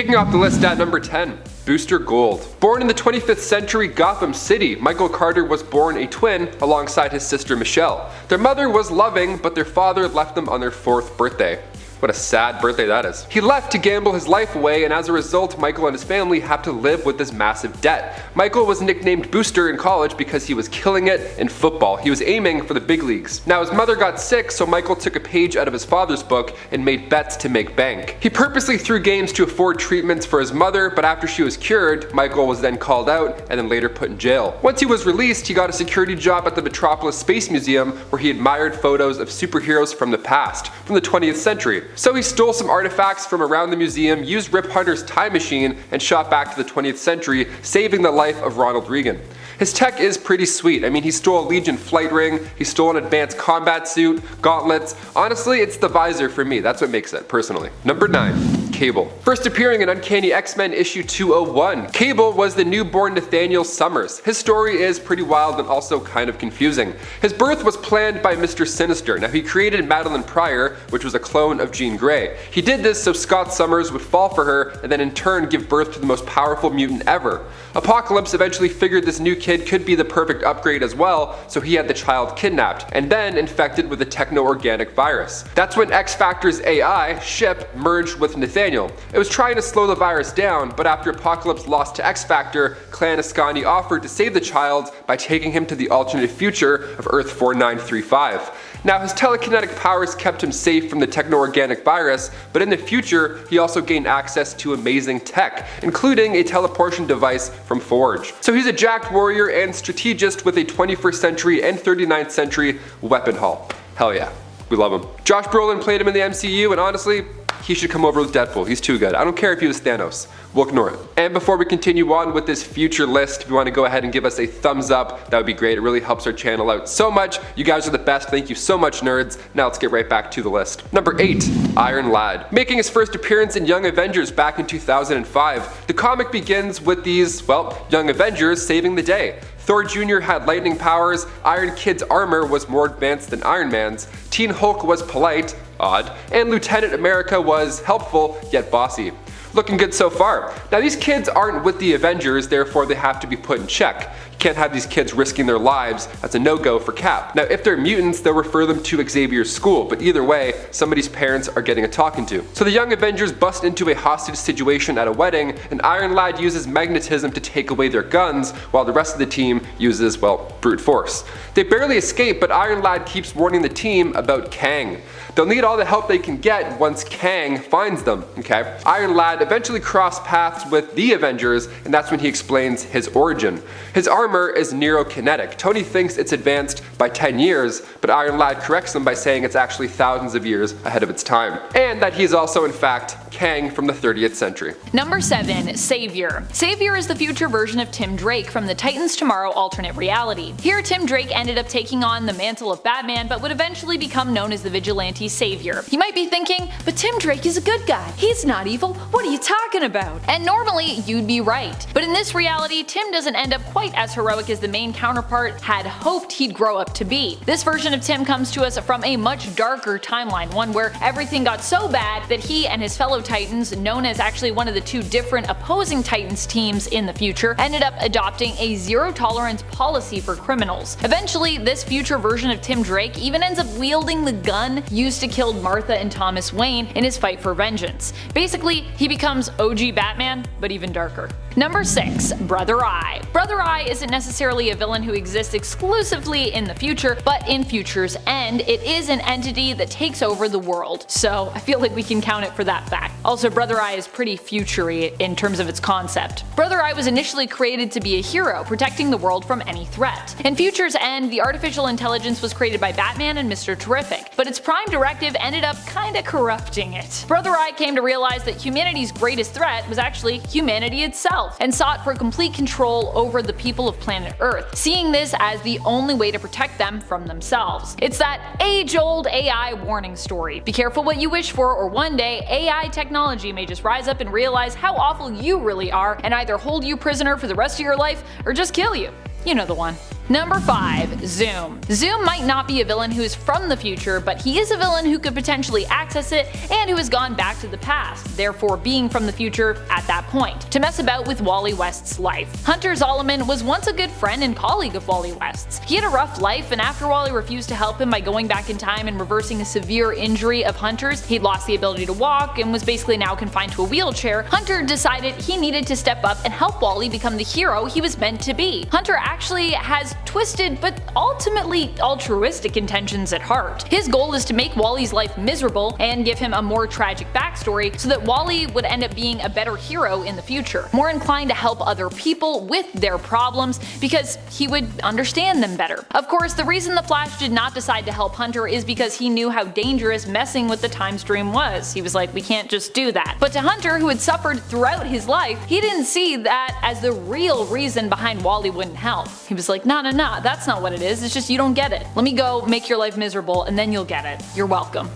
Kicking off the list at number 10. Booster Gold. Born in the 25th century Gotham City, Michael Carter was born a twin alongside his sister Michelle. Their mother was loving, but their father left them on their 4th birthday. What a sad birthday that is. He left to gamble his life away, and as a result, Michael and his family have to live with this massive debt. Michael was nicknamed Booster in college because he was killing it in football. He was aiming for the big leagues. Now his mother got sick, so Michael took a page out of his father's book and made bets to make bank. He purposely threw games to afford treatments for his mother, but after she was cured, Michael was then called out and then later put in jail. Once he was released, he got a security job at the Metropolis Space Museum, where he admired photos of superheroes from the past, from the 20th century. So he stole some artifacts from around the museum, used Rip Hunter's time machine, and shot back to the 20th century, saving the life of Ronald Reagan. His tech is pretty sweet. I mean, he stole a Legion flight ring, he stole an advanced combat suit, gauntlets. Honestly, it's the visor for me. That's what makes it, personally. Number 9. Cable. First appearing in Uncanny X-Men issue 201, Cable was the newborn Nathaniel Summers. His story is pretty wild and also kind of confusing. His birth was planned by Mr. Sinister. Now, he created Madeline Pryor, which was a clone of Jean Grey. He did this so Scott Summers would fall for her and then in turn give birth to the most powerful mutant ever. Apocalypse eventually figured this new kid could be the perfect upgrade as well, so he had the child kidnapped and then infected with a techno-organic virus. That's when X-Factor's AI, Ship, merged with Nathaniel. It was trying to slow the virus down, but after Apocalypse lost to X-Factor, Clan Ascani offered to save the child by taking him to the alternate future of Earth 4935. Now, his telekinetic powers kept him safe from the techno-organic virus, but in the future, he also gained access to amazing tech, including a teleportation device from Forge. So he's a jacked warrior and strategist with a 21st century and 39th century weapon haul. Hell yeah, we love him. Josh Brolin played him in the MCU, and honestly, he should come over with Deadpool. He's too good. I don't care if he was Thanos. We'll ignore it. And before we continue on with this future list, if you want to go ahead and give us a thumbs up, that would be great. It really helps our channel out so much. You guys are the best. Thank you so much, nerds. Now let's get right back to the list. Number 8. Iron Lad. Making his first appearance in Young Avengers back in 2005, the comic begins with these, well, Young Avengers saving the day. Thor Jr. had lightning powers, Iron Kid's armor was more advanced than Iron Man's, Teen Hulk was polite, odd, and Lieutenant America was helpful yet bossy. Looking good so far. Now these kids aren't with the Avengers, therefore they have to be put in check. You can't have these kids risking their lives. That's a no-go for Cap. Now if they're mutants, they'll refer them to Xavier's school, but either way, somebody's parents are getting a talking to. So the Young Avengers bust into a hostage situation at a wedding, and Iron Lad uses magnetism to take away their guns, while the rest of the team uses, well, brute force. They barely escape, but Iron Lad keeps warning the team about Kang. They'll need all the help they can get once Kang finds them, okay? Iron Lad eventually cross paths with the Avengers, and that's when he explains his origin. His armor is neurokinetic. Tony thinks it's advanced by 10 years, but Iron Lad corrects him by saying it's actually thousands of years ahead of its time. And that he's also in fact Kang from the 30th century. Number 7. Savior. Savior is the future version of Tim Drake from the Titans Tomorrow alternate reality. Here Tim Drake ended up taking on the mantle of Batman, but would eventually become known as the Vigilante Savior. You might be thinking, but Tim Drake is a good guy. He's not evil. What are you talking about? And normally, you'd be right. But in this reality, Tim doesn't end up quite as heroic as the main counterpart had hoped he'd grow up to be. This version of Tim comes to us from a much darker timeline, one where everything got so bad that he and his fellow Titans, known as actually one of the two different opposing Titans teams in the future, ended up adopting a zero-tolerance policy for criminals. Eventually, this future version of Tim Drake even ends up wielding the gun used to kill Martha and Thomas Wayne in his fight for vengeance. Basically, he becomes OG Batman, but even darker. Number 6. Brother Eye. Brother Eye isn't necessarily a villain who exists exclusively in the future, but in Future's End, it is an entity that takes over the world, so I feel like we can count it for that fact. Also, Brother Eye is pretty future-y in terms of its concept. Brother Eye was initially created to be a hero, protecting the world from any threat. In Future's End, the artificial intelligence was created by Batman and Mr. Terrific, but its prime directive ended up kinda corrupting it. Brother Eye came to realize that humanity's greatest threat was actually humanity itself, and sought for complete control over the people of planet Earth, seeing this as the only way to protect them from themselves. It's that age-old AI warning story. Be careful what you wish for, or one day AI technology may just rise up and realize how awful you really are and either hold you prisoner for the rest of your life or just kill you. You know the one. Number 5. Zoom. Zoom might not be a villain who is from the future, but he is a villain who could potentially access it and who has gone back to the past, therefore being from the future at that point, to mess about with Wally West's life. Hunter Zolomon was once a good friend and colleague of Wally West's. He had a rough life, and after Wally refused to help him by going back in time and reversing a severe injury of Hunter's, he'd lost the ability to walk and was basically now confined to a wheelchair. Hunter decided he needed to step up and help Wally become the hero he was meant to be. Hunter actually has twisted but ultimately altruistic intentions at heart. His goal is to make Wally's life miserable and give him a more tragic backstory so that Wally would end up being a better hero in the future, more inclined to help other people with their problems because he would understand them better. Of course, the reason the Flash did not decide to help Hunter is because he knew how dangerous messing with the time stream was. He was like, we can't just do that. But to Hunter, who had suffered throughout his life, he didn't see that as the real reason behind Wally wouldn't help. He was like, no, that's not what it is, it's just you don't get it. Let me go make your life miserable and then you'll get it. You're welcome.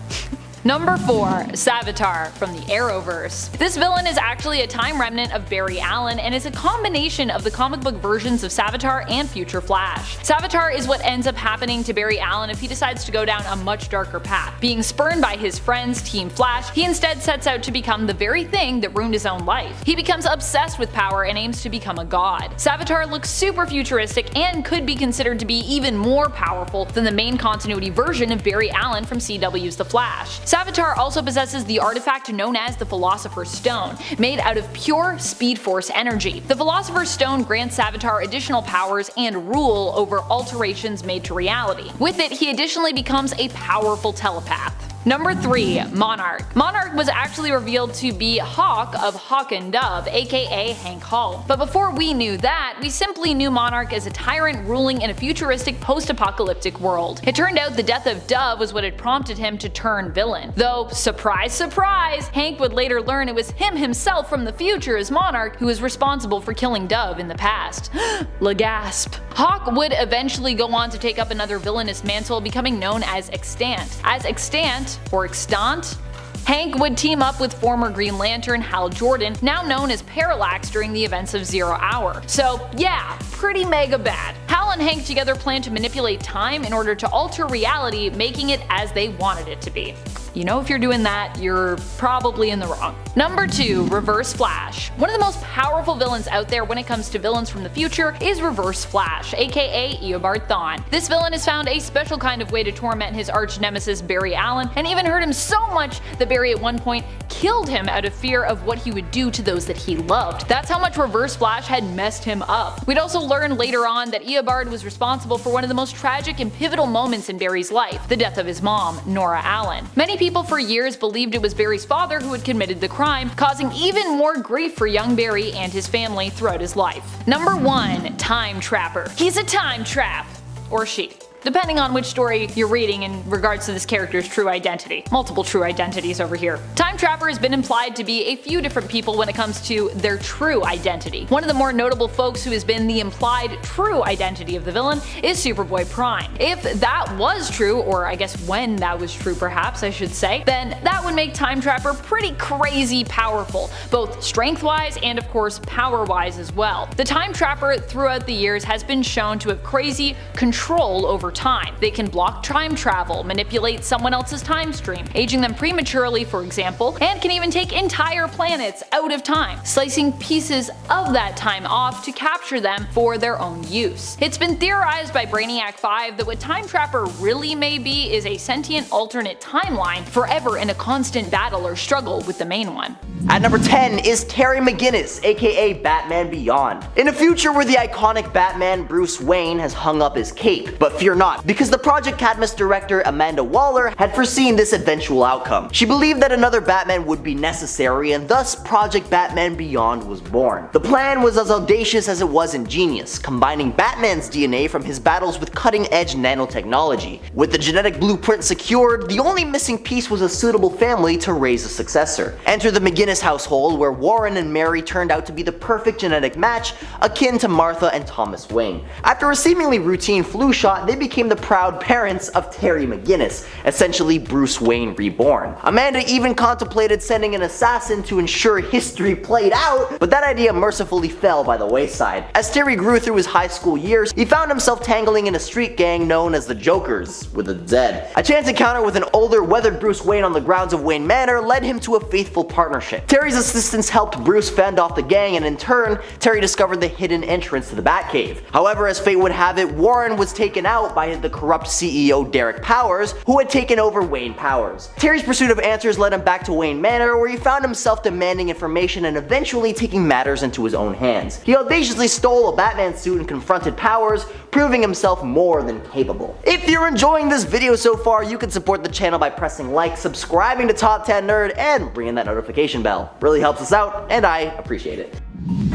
Number 4. Savitar from the Arrowverse. This villain is actually a time remnant of Barry Allen and is a combination of the comic book versions of Savitar and Future Flash. Savitar is what ends up happening to Barry Allen if he decides to go down a much darker path. Being spurned by his friends, Team Flash, he instead sets out to become the very thing that ruined his own life. He becomes obsessed with power and aims to become a god. Savitar looks super futuristic and could be considered to be even more powerful than the main continuity version of Barry Allen from CW's The Flash. Savitar also possesses the artifact known as the Philosopher's Stone, made out of pure Speed Force energy. The Philosopher's Stone grants Savitar additional powers and rule over alterations made to reality. With it, he additionally becomes a powerful telepath. Number 3. Monarch. Monarch was actually revealed to be Hawk of Hawk and Dove, aka Hank Hall. But before we knew that, we simply knew Monarch as a tyrant ruling in a futuristic post-apocalyptic world. It turned out the death of Dove was what had prompted him to turn villain. Though, surprise surprise, Hank would later learn it was him himself from the future as Monarch who was responsible for killing Dove in the past. Legasp. Hawk would eventually go on to take up another villainous mantle, becoming known as Extant. As Extant, or Extant, Hank would team up with former Green Lantern Hal Jordan, now known as Parallax, during the events of Zero Hour. So yeah, pretty mega bad. Hal and Hank together plan to manipulate time in order to alter reality, making it as they wanted it to be. You know, if you're doing that, you're probably in the wrong. Number 2. Reverse Flash. One of the most powerful villains out there when it comes to villains from the future is Reverse Flash, aka Eobard Thawne. This villain has found a special kind of way to torment his arch nemesis Barry Allen, and even hurt him so much that Barry at one point killed him out of fear of what he would do to those that he loved. That's how much Reverse Flash had messed him up. We'd also learn later on that Eobard was responsible for one of the most tragic and pivotal moments in Barry's life, the death of his mom, Nora Allen. Many people for years believed it was Barry's father who had committed the crime, causing even more grief for young Barry and his family throughout his life. Number 1. Time Trapper. He's a time trap. Or she, depending on which story you're reading in regards to this character's true identity. Multiple true identities over here. Time Trapper has been implied to be a few different people when it comes to their true identity. One of the more notable folks who has been the implied true identity of the villain is Superboy Prime. If that was true, or I guess when that was true perhaps I should say, then that would make Time Trapper pretty crazy powerful, both strength-wise and of course power-wise as well. The Time Trapper throughout the years has been shown to have crazy control over time. They can block time travel, manipulate someone else's time stream, aging them prematurely for example, and can even take entire planets out of time, slicing pieces of that time off to capture them for their own use. It's been theorized by Brainiac 5 that what Time Trapper really may be is a sentient alternate timeline, forever in a constant battle or struggle with the main one. At number 10 is Terry McGinnis, aka Batman Beyond. In a future where the iconic Batman Bruce Wayne has hung up his cape, but fear not, because the Project Cadmus director Amanda Waller had foreseen this eventual outcome. She believed that another Batman would be necessary, and thus Project Batman Beyond was born. The plan was as audacious as it was ingenious, combining Batman's DNA from his battles with cutting-edge nanotechnology. With the genetic blueprint secured, the only missing piece was a suitable family to raise a successor. Enter the McGinnis household, where Warren and Mary turned out to be the perfect genetic match, akin to Martha and Thomas Wayne. After a seemingly routine flu shot, they became became the proud parents of Terry McGinnis, essentially Bruce Wayne reborn. Amanda even contemplated sending an assassin to ensure history played out, but that idea mercifully fell by the wayside. As Terry grew through his high school years, he found himself tangling in a street gang known as the Jokers, with a Z. A chance encounter with an older, weathered Bruce Wayne on the grounds of Wayne Manor led him to a faithful partnership. Terry's assistance helped Bruce fend off the gang, and in turn, Terry discovered the hidden entrance to the Batcave. However, as fate would have it, Warren was taken out by the corrupt CEO Derek Powers, who had taken over Wayne Powers. Terry's pursuit of answers led him back to Wayne Manor, where he found himself demanding information and eventually taking matters into his own hands. He audaciously stole a Batman suit and confronted Powers, proving himself more than capable. If you're enjoying this video so far, you can support the channel by pressing like, subscribing to Top 10 Nerd, and ringing that notification bell. Really helps us out, and I appreciate it.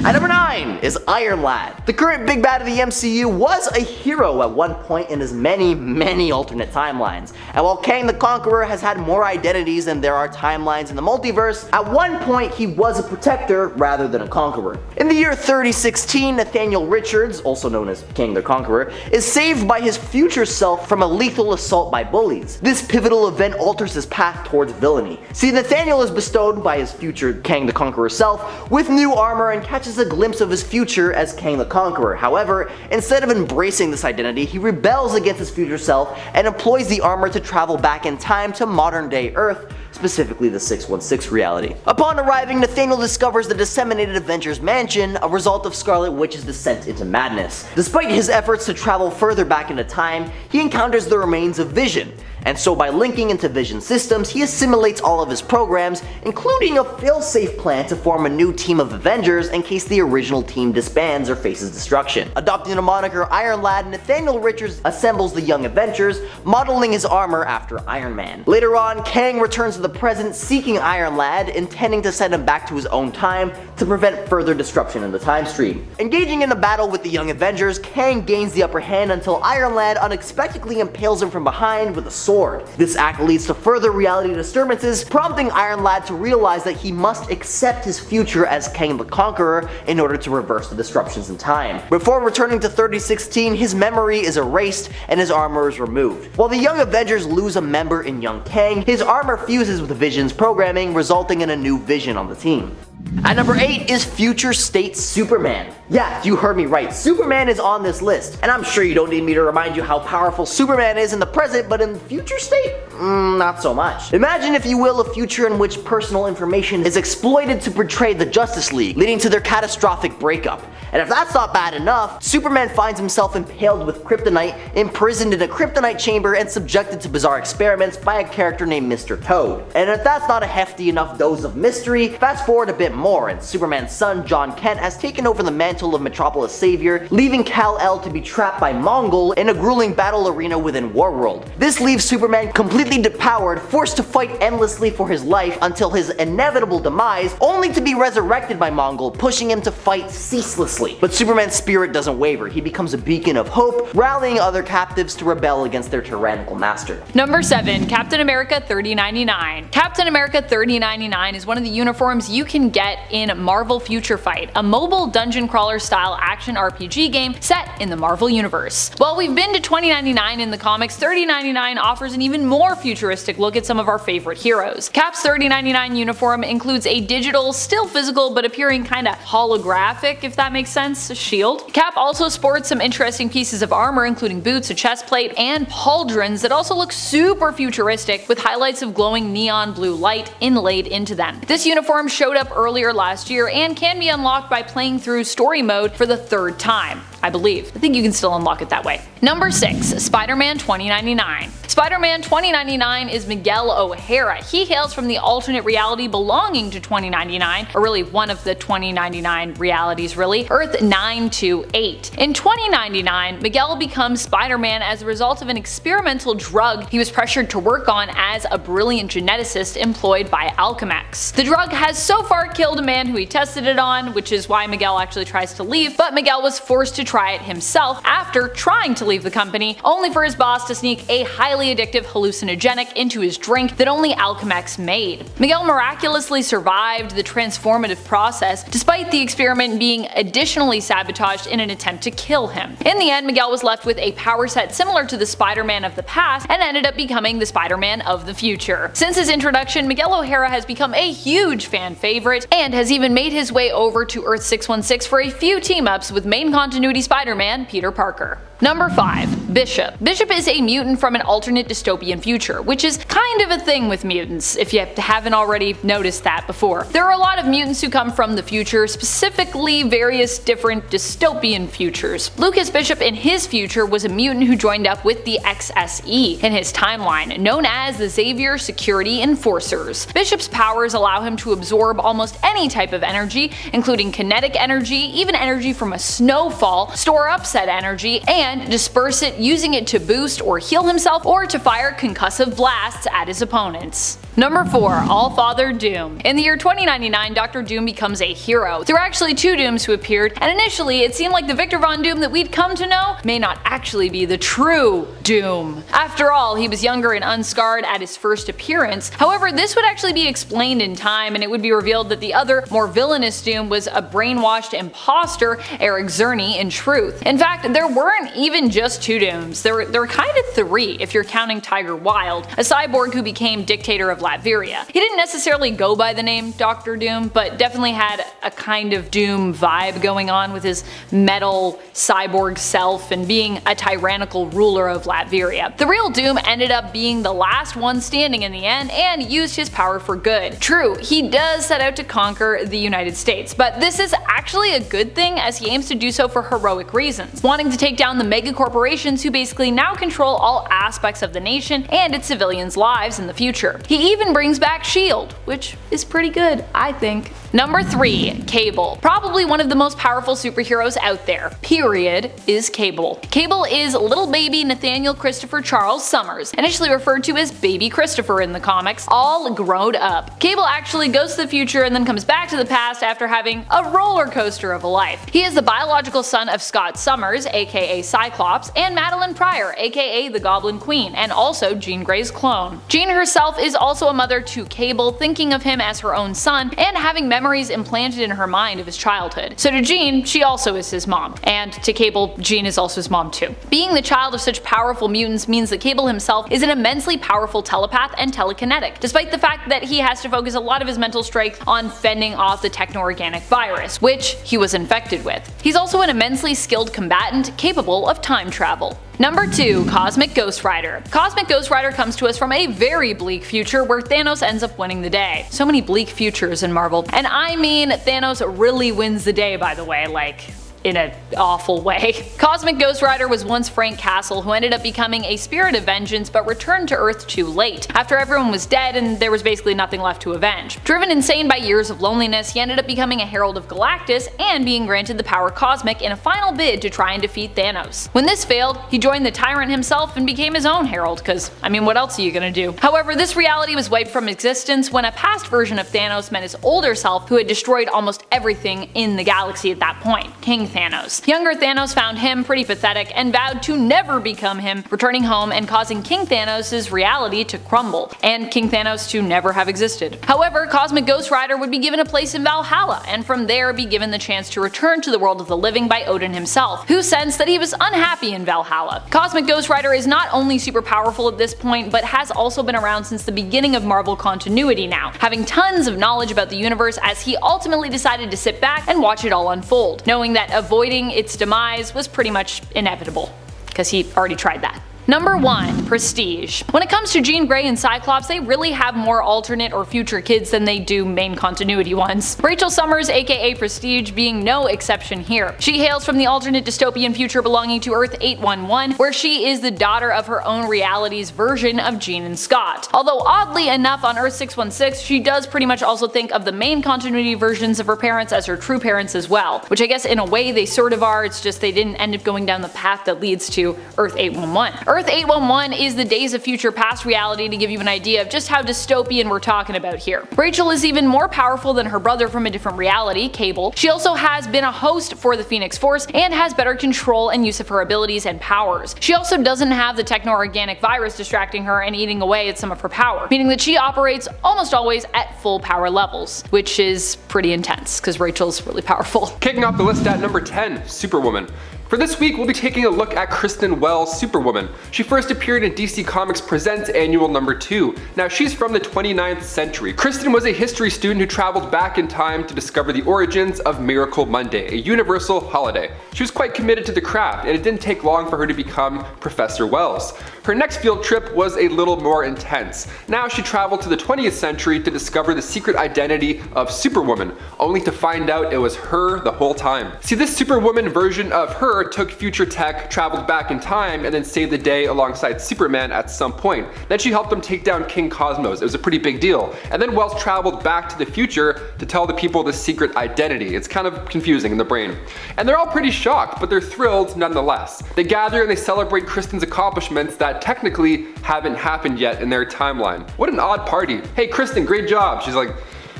At number 9 is Iron Lad. The current big bad of the MCU was a hero at one point in his many alternate timelines. And while Kang the Conqueror has had more identities than there are timelines in the multiverse, at one point he was a protector rather than a conqueror. In the year 3016, Nathaniel Richards, also known as Kang the Conqueror, is saved by his future self from a lethal assault by bullies. This pivotal event alters his path towards villainy. See, Nathaniel is bestowed by his future Kang the Conqueror self with new armor and catches a glimpse of his future as Kang the Conqueror. However, instead of embracing this identity, he rebels against his future self and employs the armor to travel back in time to modern day Earth, specifically the 616 reality. Upon arriving, Nathaniel discovers the disseminated Avengers mansion, a result of Scarlet Witch's descent into madness. Despite his efforts to travel further back into time, he encounters the remains of Vision, and so by linking into Vision systems, he assimilates all of his programs, including a fail-safe plan to form a new team of Avengers in case the original team disbands or faces destruction. Adopting the moniker Iron Lad, Nathaniel Richards assembles the Young Avengers, modeling his armor after Iron Man. Later on, Kang returns to the present seeking Iron Lad, intending to send him back to his own time to prevent further disruption in the time stream. Engaging in a battle with the Young Avengers, Kang gains the upper hand until Iron Lad unexpectedly impales him from behind with a sword. This act leads to further reality disturbances, prompting Iron Lad to realize that he must accept his future as Kang the Conqueror in order to reverse the disruptions in time. Before returning to 3016, his memory is erased and his armor is removed. While the Young Avengers lose a member in Young Kang, his armor fuses with Vision's programming, resulting in a new Vision on the team. At number 8 is Future State Superman. Yeah, you heard me right, Superman is on this list, and I'm sure you don't need me to remind you how powerful Superman is in the present, but in the future state? Not so much. Imagine, if you will, a future in which personal information is exploited to portray the Justice League, leading to their catastrophic breakup. And if that's not bad enough, Superman finds himself impaled with kryptonite, imprisoned in a kryptonite chamber, and subjected to bizarre experiments by a character named Mr. Toad. And if that's not a hefty enough dose of mystery, fast forward a bit more, and Superman's son, John Kent, has taken over the mantle of Metropolis Savior, leaving Kal-El to be trapped by Mongol in a grueling battle arena within Warworld. This leaves Superman completely depowered, forced to fight endlessly for his life until his inevitable demise, only to be resurrected by Mongol, pushing him to fight ceaselessly. But Superman's spirit doesn't waver. He becomes a beacon of hope, rallying other captives to rebel against their tyrannical master. Number 7. Captain America 3099. Captain America 3099 is one of the uniforms you can get in Marvel Future Fight, a mobile dungeon crawler style action RPG game set in the Marvel Universe. While we've been to 2099 in the comics, 3099 offers an even more futuristic look at some of our favorite heroes. Cap's 3099 uniform includes a digital, still physical, but appearing kinda holographic, if that makes sense, shield. Cap also sports some interesting pieces of armor, including boots, a chest plate, and pauldrons that also look super futuristic, with highlights of glowing neon blue light inlaid into them. This uniform showed up earlier last year and can be unlocked by playing through story mode for the 3rd time, I believe. I think you can still unlock it that way. Number 6. Spider-Man 2099. Spider-Man 2099 is Miguel O'Hara. He hails from the alternate reality belonging to 2099, or really one of the 2099 realities really, Earth 928. In 2099, Miguel becomes Spider-Man as a result of an experimental drug he was pressured to work on as a brilliant geneticist employed by Alchemax. The drug has so far killed a man who he tested it on, which is why Miguel actually tries to leave, but Miguel was forced to try try it himself after trying to leave the company, only for his boss to sneak a highly addictive hallucinogenic into his drink that only Alchemex made. Miguel miraculously survived the transformative process, despite the experiment being additionally sabotaged in an attempt to kill him. In the end, Miguel was left with a power set similar to the Spider-Man of the past and ended up becoming the Spider-Man of the future. Since his introduction, Miguel O'Hara has become a huge fan favorite and has even made his way over to Earth 616 for a few team-ups with main continuity Spider-Man Peter Parker. Number 5. Bishop. Bishop is a mutant from an alternate dystopian future, which is kind of a thing with mutants, if you haven't already noticed that before. There are a lot of mutants who come from the future, specifically various different dystopian futures. Lucas Bishop in his future was a mutant who joined up with the XSE in his timeline, known as the Xavier Security Enforcers. Bishop's powers allow him to absorb almost any type of energy, including kinetic energy, even energy from a snowfall, store up said energy, and disperse it, using it to boost or heal himself or to fire concussive blasts at his opponents. Number 4. All-Father Doom. In the year 2099, Dr. Doom becomes a hero. There were actually 2 Dooms who appeared, and initially it seemed like the Victor Von Doom that we'd come to know may not actually be the true Doom. After all, he was younger and unscarred at his first appearance. However, this would actually be explained in time, and it would be revealed that the other, more villainous Doom was a brainwashed imposter, Eric Zerny, in truth. In fact, there weren't even just 2 Dooms. There were kind of 3 if you're counting Tiger Wilde, a cyborg who became dictator of Latveria. He didn't necessarily go by the name Dr. Doom, but definitely had a kind of Doom vibe going on with his metal cyborg self and being a tyrannical ruler of Latveria. The real Doom ended up being the last one standing in the end and used his power for good. True, he does set out to conquer the United States, but this is actually a good thing as he aims to do so for heroic reasons, wanting to take down the mega corporations who basically now control all aspects of the nation and its civilians' lives in the future. He even brings back S.H.I.E.L.D., which is pretty good, I think. Number 3. Cable. Probably one of the most powerful superheroes out there, period, is Cable. Cable is little baby Nathaniel Christopher Charles Summers, initially referred to as Baby Christopher in the comics, all grown up. Cable actually goes to the future and then comes back to the past after having a roller coaster of a life. He is the biological son of Scott Summers, aka Cyclops, and Madeline Pryor, aka the Goblin Queen, and also Jean Grey's clone. Jean herself is also a mother to Cable, thinking of him as her own son and having memories implanted in her mind of his childhood. So to Jean, she also is his mom, and to Cable, Jean is also his mom too. Being the child of such powerful mutants means that Cable himself is an immensely powerful telepath and telekinetic, despite the fact that he has to focus a lot of his mental strength on fending off the techno-organic virus, which he was infected with. He's also an immensely skilled combatant capable of time travel. Number 2. Cosmic Ghost Rider. Cosmic Ghost Rider comes to us from a very bleak future where Thanos ends up winning the day. So many bleak futures in Marvel. And I mean Thanos really wins the day, by the way, like in an awful way. Cosmic Ghost Rider was once Frank Castle, who ended up becoming a spirit of vengeance but returned to Earth too late, after everyone was dead and there was basically nothing left to avenge. Driven insane by years of loneliness, he ended up becoming a Herald of Galactus and being granted the power Cosmic in a final bid to try and defeat Thanos. When this failed, he joined the Tyrant himself and became his own Herald, cause I mean what else are you gonna do? However, this reality was wiped from existence when a past version of Thanos met his older self, who had destroyed almost everything in the galaxy at that point, King Thanos. Younger Thanos found him pretty pathetic and vowed to never become him, returning home and causing King Thanos' reality to crumble, and King Thanos to never have existed. However, Cosmic Ghost Rider would be given a place in Valhalla, and from there be given the chance to return to the world of the living by Odin himself, who sensed that he was unhappy in Valhalla. Cosmic Ghost Rider is not only super powerful at this point, but has also been around since the beginning of Marvel continuity now, having tons of knowledge about the universe as he ultimately decided to sit back and watch it all unfold, knowing that avoiding its demise was pretty much inevitable, because he already tried that. Number 1. Prestige. When it comes to Jean Grey and Cyclops, they really have more alternate or future kids than they do main continuity ones. Rachel Summers, aka Prestige, being no exception here. She hails from the alternate dystopian future belonging to Earth 811, where she is the daughter of her own reality's version of Jean and Scott. Although oddly enough, on Earth 616, she does pretty much also think of the main continuity versions of her parents as her true parents as well, which I guess in a way they sort of are, it's just they didn't end up going down the path that leads to Earth 811. Earth 811 is the Days of Future Past reality to give you an idea of just how dystopian we're talking about here. Rachel is even more powerful than her brother from a different reality, Cable. She also has been a host for the Phoenix Force and has better control and use of her abilities and powers. She also doesn't have the techno-organic virus distracting her and eating away at some of her power, meaning that she operates almost always at full power levels, which is pretty intense because Rachel's really powerful. Kicking off the list at number 10, Superwoman. For this week, we'll be taking a look at Kristen Wells' Superwoman. She first appeared in DC Comics Presents Annual number 2. Now, she's from the 29th century. Kristen was a history student who traveled back in time to discover the origins of Miracle Monday, a universal holiday. She was quite committed to the craft, and it didn't take long for her to become Professor Wells. Her next field trip was a little more intense. Now she traveled to the 20th century to discover the secret identity of Superwoman, only to find out it was her the whole time. See, this Superwoman version of her took future tech, traveled back in time, and then saved the day alongside Superman at some point. Then she helped him take down King Cosmos. It was a pretty big deal. And then Wells traveled back to the future to tell the people the secret identity. It's kind of confusing in the brain. And they're all pretty shocked, but they're thrilled nonetheless. They gather and they celebrate Kristen's accomplishments that technically haven't happened yet in their timeline. What an odd party. Hey Kristen, great job. She's like,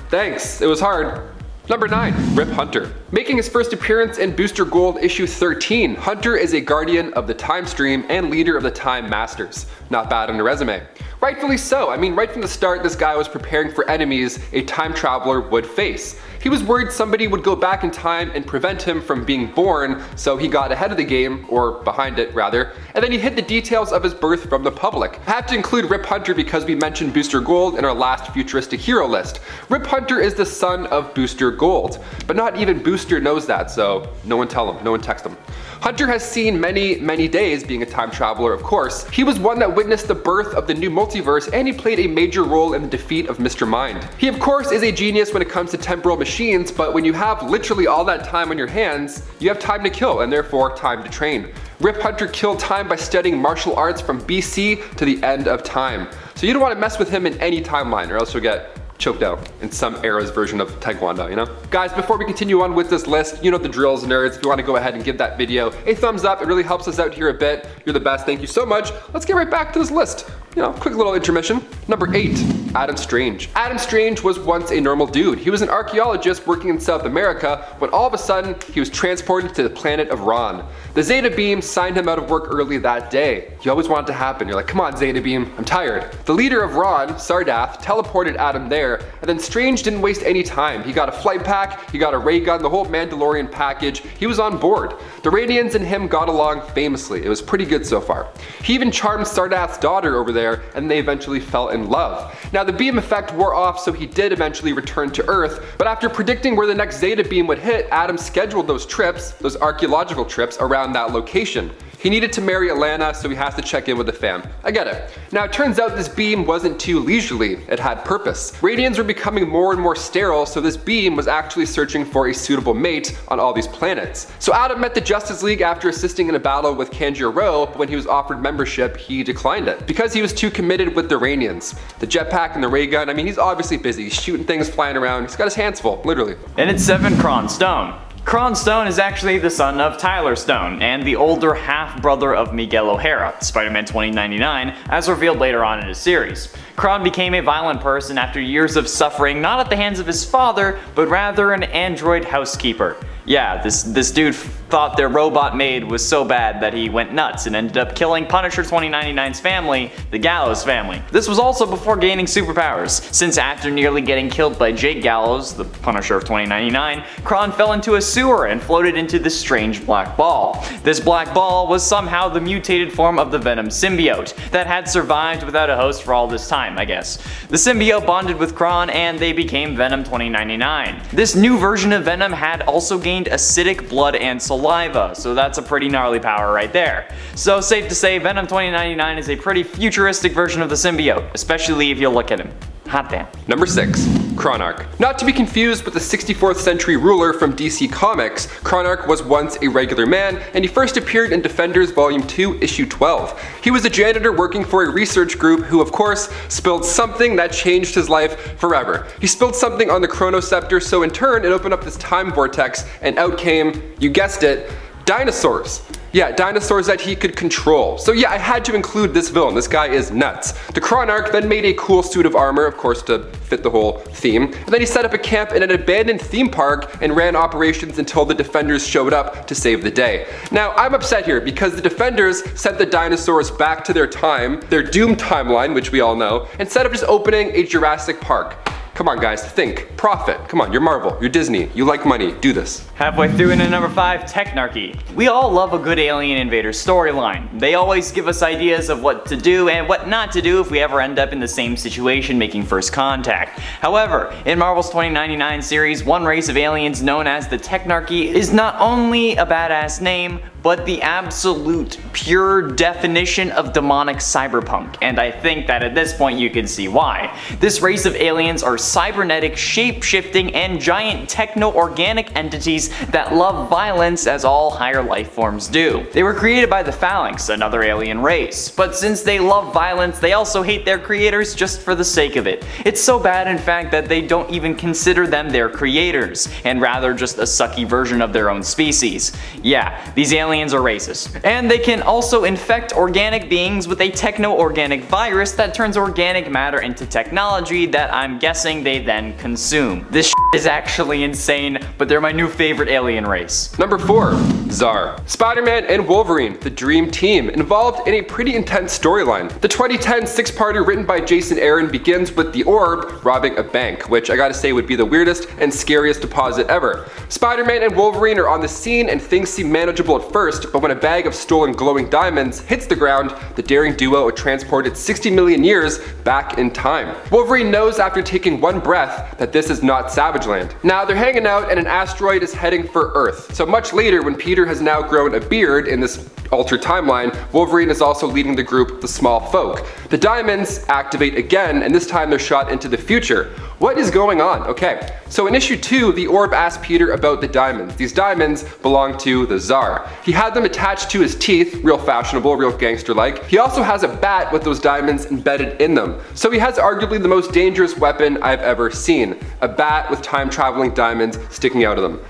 thanks, it was hard. Number 9, Rip Hunter. Making his first appearance in Booster Gold issue 13, Hunter is a guardian of the Time Stream and leader of the Time Masters. Not bad on a resume. Rightfully so. I mean, right from the start, this guy was preparing for enemies a time traveler would face. He was worried somebody would go back in time and prevent him from being born, so he got ahead of the game, or behind it rather, and then he hid the details of his birth from the public. I have to include Rip Hunter because we mentioned Booster Gold in our last futuristic hero list. Rip Hunter is the son of Booster Gold, but not even Booster knows that, so no one tell him, no one text him. Hunter has seen many days being a time traveler, of course. He was one that witnessed the birth of the new multiverse, and he played a major role in the defeat of Mr. Mind. He of course is a genius when it comes to temporal machines, but when you have literally all that time on your hands, you have time to kill and therefore time to train. Rip Hunter killed time by studying martial arts from BC to the end of time. So you don't want to mess with him in any timeline or else you'll get choked out in some era's version of Taekwondo, you know? Guys, before we continue on with this list, you know the drills, nerds. If you want to go ahead and give that video a thumbs up, it really helps us out here a bit. You're the best, thank you so much. Let's get right back to this list. You know, quick little intermission. Number 8, Adam Strange. Adam Strange was once a normal dude. He was an archaeologist working in South America when all of a sudden he was transported to the planet of Ron. The Zeta Beam signed him out of work early that day. You always want it to happen. You're like, come on Zeta Beam, I'm tired. The leader of Ron, Sardath, teleported Adam there, and then Strange didn't waste any time. He got a flight pack, he got a ray gun, the whole Mandalorian package. He was on board. The Radians and him got along famously. It was pretty good so far. He even charmed Sardath's daughter over there, and they eventually fell in love. Now the beam effect wore off, so he did eventually return to Earth, but after predicting where the next Zeta Beam would hit, Adam scheduled those trips, those archaeological trips, around that location. He needed to marry Alana, so he has to check in with the fam. I get it. Now it turns out this beam wasn't too leisurely, it had purpose. Radians were becoming more and more sterile, so this beam was actually searching for a suitable mate on all these planets. So Adam met the Justice League after assisting in a battle with Kanjiro, but when he was offered membership, he declined it, because he was too committed with the Radians. The jetpack and the ray gun, I mean, he's obviously busy, he's shooting things flying around, he's got his hands full, literally. And it's 7, Kron Stone. Kron Stone is actually the son of Tyler Stone, and the older half-brother of Miguel O'Hara, Spider-Man 2099, as revealed later on in his series. Kron became a violent person after years of suffering not at the hands of his father, but rather an android housekeeper. Yeah, this dude thought their robot maid was so bad that he went nuts and ended up killing Punisher 2099's family, the Gallows family. This was also before gaining superpowers, since after nearly getting killed by Jake Gallows, the Punisher of 2099, Kron fell into a sewer and floated into this strange black ball. This black ball was somehow the mutated form of the Venom symbiote that had survived without a host for all this time, I guess. The symbiote bonded with Kron and they became Venom 2099. This new version of Venom had also gained acidic blood and saliva, so that's a pretty gnarly power right there. So safe to say Venom 2099 is a pretty futuristic version of the symbiote, especially if you look at him. Hot damn. Number 6, Chronarch. Not to be confused with the 64th century ruler from DC Comics, Chronarch was once a regular man, and he first appeared in Defenders Volume 2, Issue 12. He was a janitor working for a research group who, of course, spilled something that changed his life forever. He spilled something on the Chronoscepter, so in turn, it opened up this time vortex, and out came, you guessed it, Dinosaurs. Yeah, dinosaurs that he could control. So yeah, I had to include this villain. This guy is nuts. The Chronarch then made a cool suit of armor, of course, to fit the whole theme. And then he set up a camp in an abandoned theme park and ran operations until the Defenders showed up to save the day. Now, I'm upset here because the Defenders sent the dinosaurs back to their time, their doomed timeline, which we all know, instead of just opening a Jurassic Park. Come on guys, think, profit. Come on, you're Marvel, you're Disney, you like money, do this. Halfway through into number 5, Technarchy. We all love a good alien invader storyline. They always give us ideas of what to do and what not to do if we ever end up in the same situation making first contact. However, in Marvel's 2099 series, one race of aliens known as the Technarchy is not only a badass name, but the absolute pure definition of demonic cyberpunk, and I think that at this point you can see why. This race of aliens are cybernetic, shape-shifting, and giant techno-organic entities that love violence as all higher life forms do. They were created by the Phalanx, another alien race, but since they love violence, they also hate their creators just for the sake of it. It's so bad in fact that they don't even consider them their creators, and rather just a sucky version of their own species. Yeah, these aliens are racist. And they can also infect organic beings with a techno-organic virus that turns organic matter into technology that I'm guessing they then consume. This is actually insane, but they're my new favorite alien race. Number 4, Tsar. Spider-Man and Wolverine, the dream team, involved in a pretty intense storyline. The 2010 6-parter written by Jason Aaron begins with the Orb robbing a bank, which I gotta say would be the weirdest and scariest deposit ever. Spider-Man and Wolverine are on the scene and things seem manageable at first, but when a bag of stolen glowing diamonds hits the ground, the daring duo are transported 60 million years back in time. Wolverine knows after taking one breath that this is not Savage Land. Now they're hanging out and an asteroid is heading for Earth. So much later, when Peter has now grown a beard in this altered timeline, Wolverine is also leading the group, the Small Folk. The diamonds activate again, and this time they're shot into the future. What is going on? Okay, so in issue 2, the Orb asked Peter about the diamonds. These diamonds belong to the Tsar. He had them attached to his teeth, real fashionable, real gangster-like. He also has a bat with those diamonds embedded in them. So he has arguably the most dangerous weapon I've ever seen. A bat with time-traveling diamonds sticking out of them.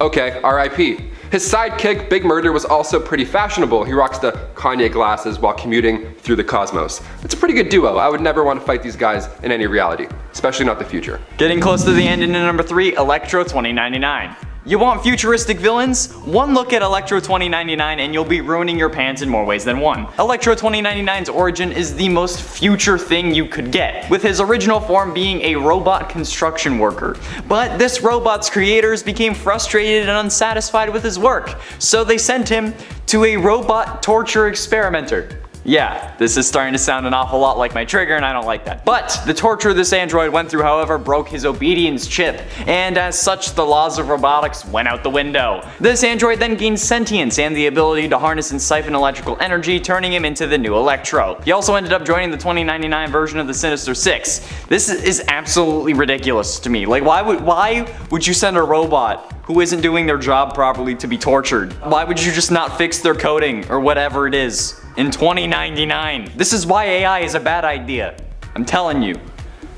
Okay, RIP. His sidekick, Big Murder, was also pretty fashionable. He rocks the Kanye glasses while commuting through the cosmos. It's a pretty good duo. I would never want to fight these guys in any reality, especially not the future. Getting close to the end into number 3, Electro 2099. You want futuristic villains? One look at Electro 2099 and you'll be ruining your pants in more ways than one. Electro 2099's origin is the most future thing you could get, with his original form being a robot construction worker. But this robot's creators became frustrated and unsatisfied with his work, so they sent him to a robot torture experimenter. Yeah, this is starting to sound an awful lot like my trigger and I don't like that. But the torture this android went through, however, broke his obedience chip, and as such the laws of robotics went out the window. This android then gained sentience and the ability to harness and siphon electrical energy, turning him into the new Electro. He also ended up joining the 2099 version of the Sinister Six. This is absolutely ridiculous to me. Like, why would you send a robot who isn't doing their job properly to be tortured? Why would you just not fix their coding or whatever it is in 2099? This is why AI is a bad idea. I'm telling you.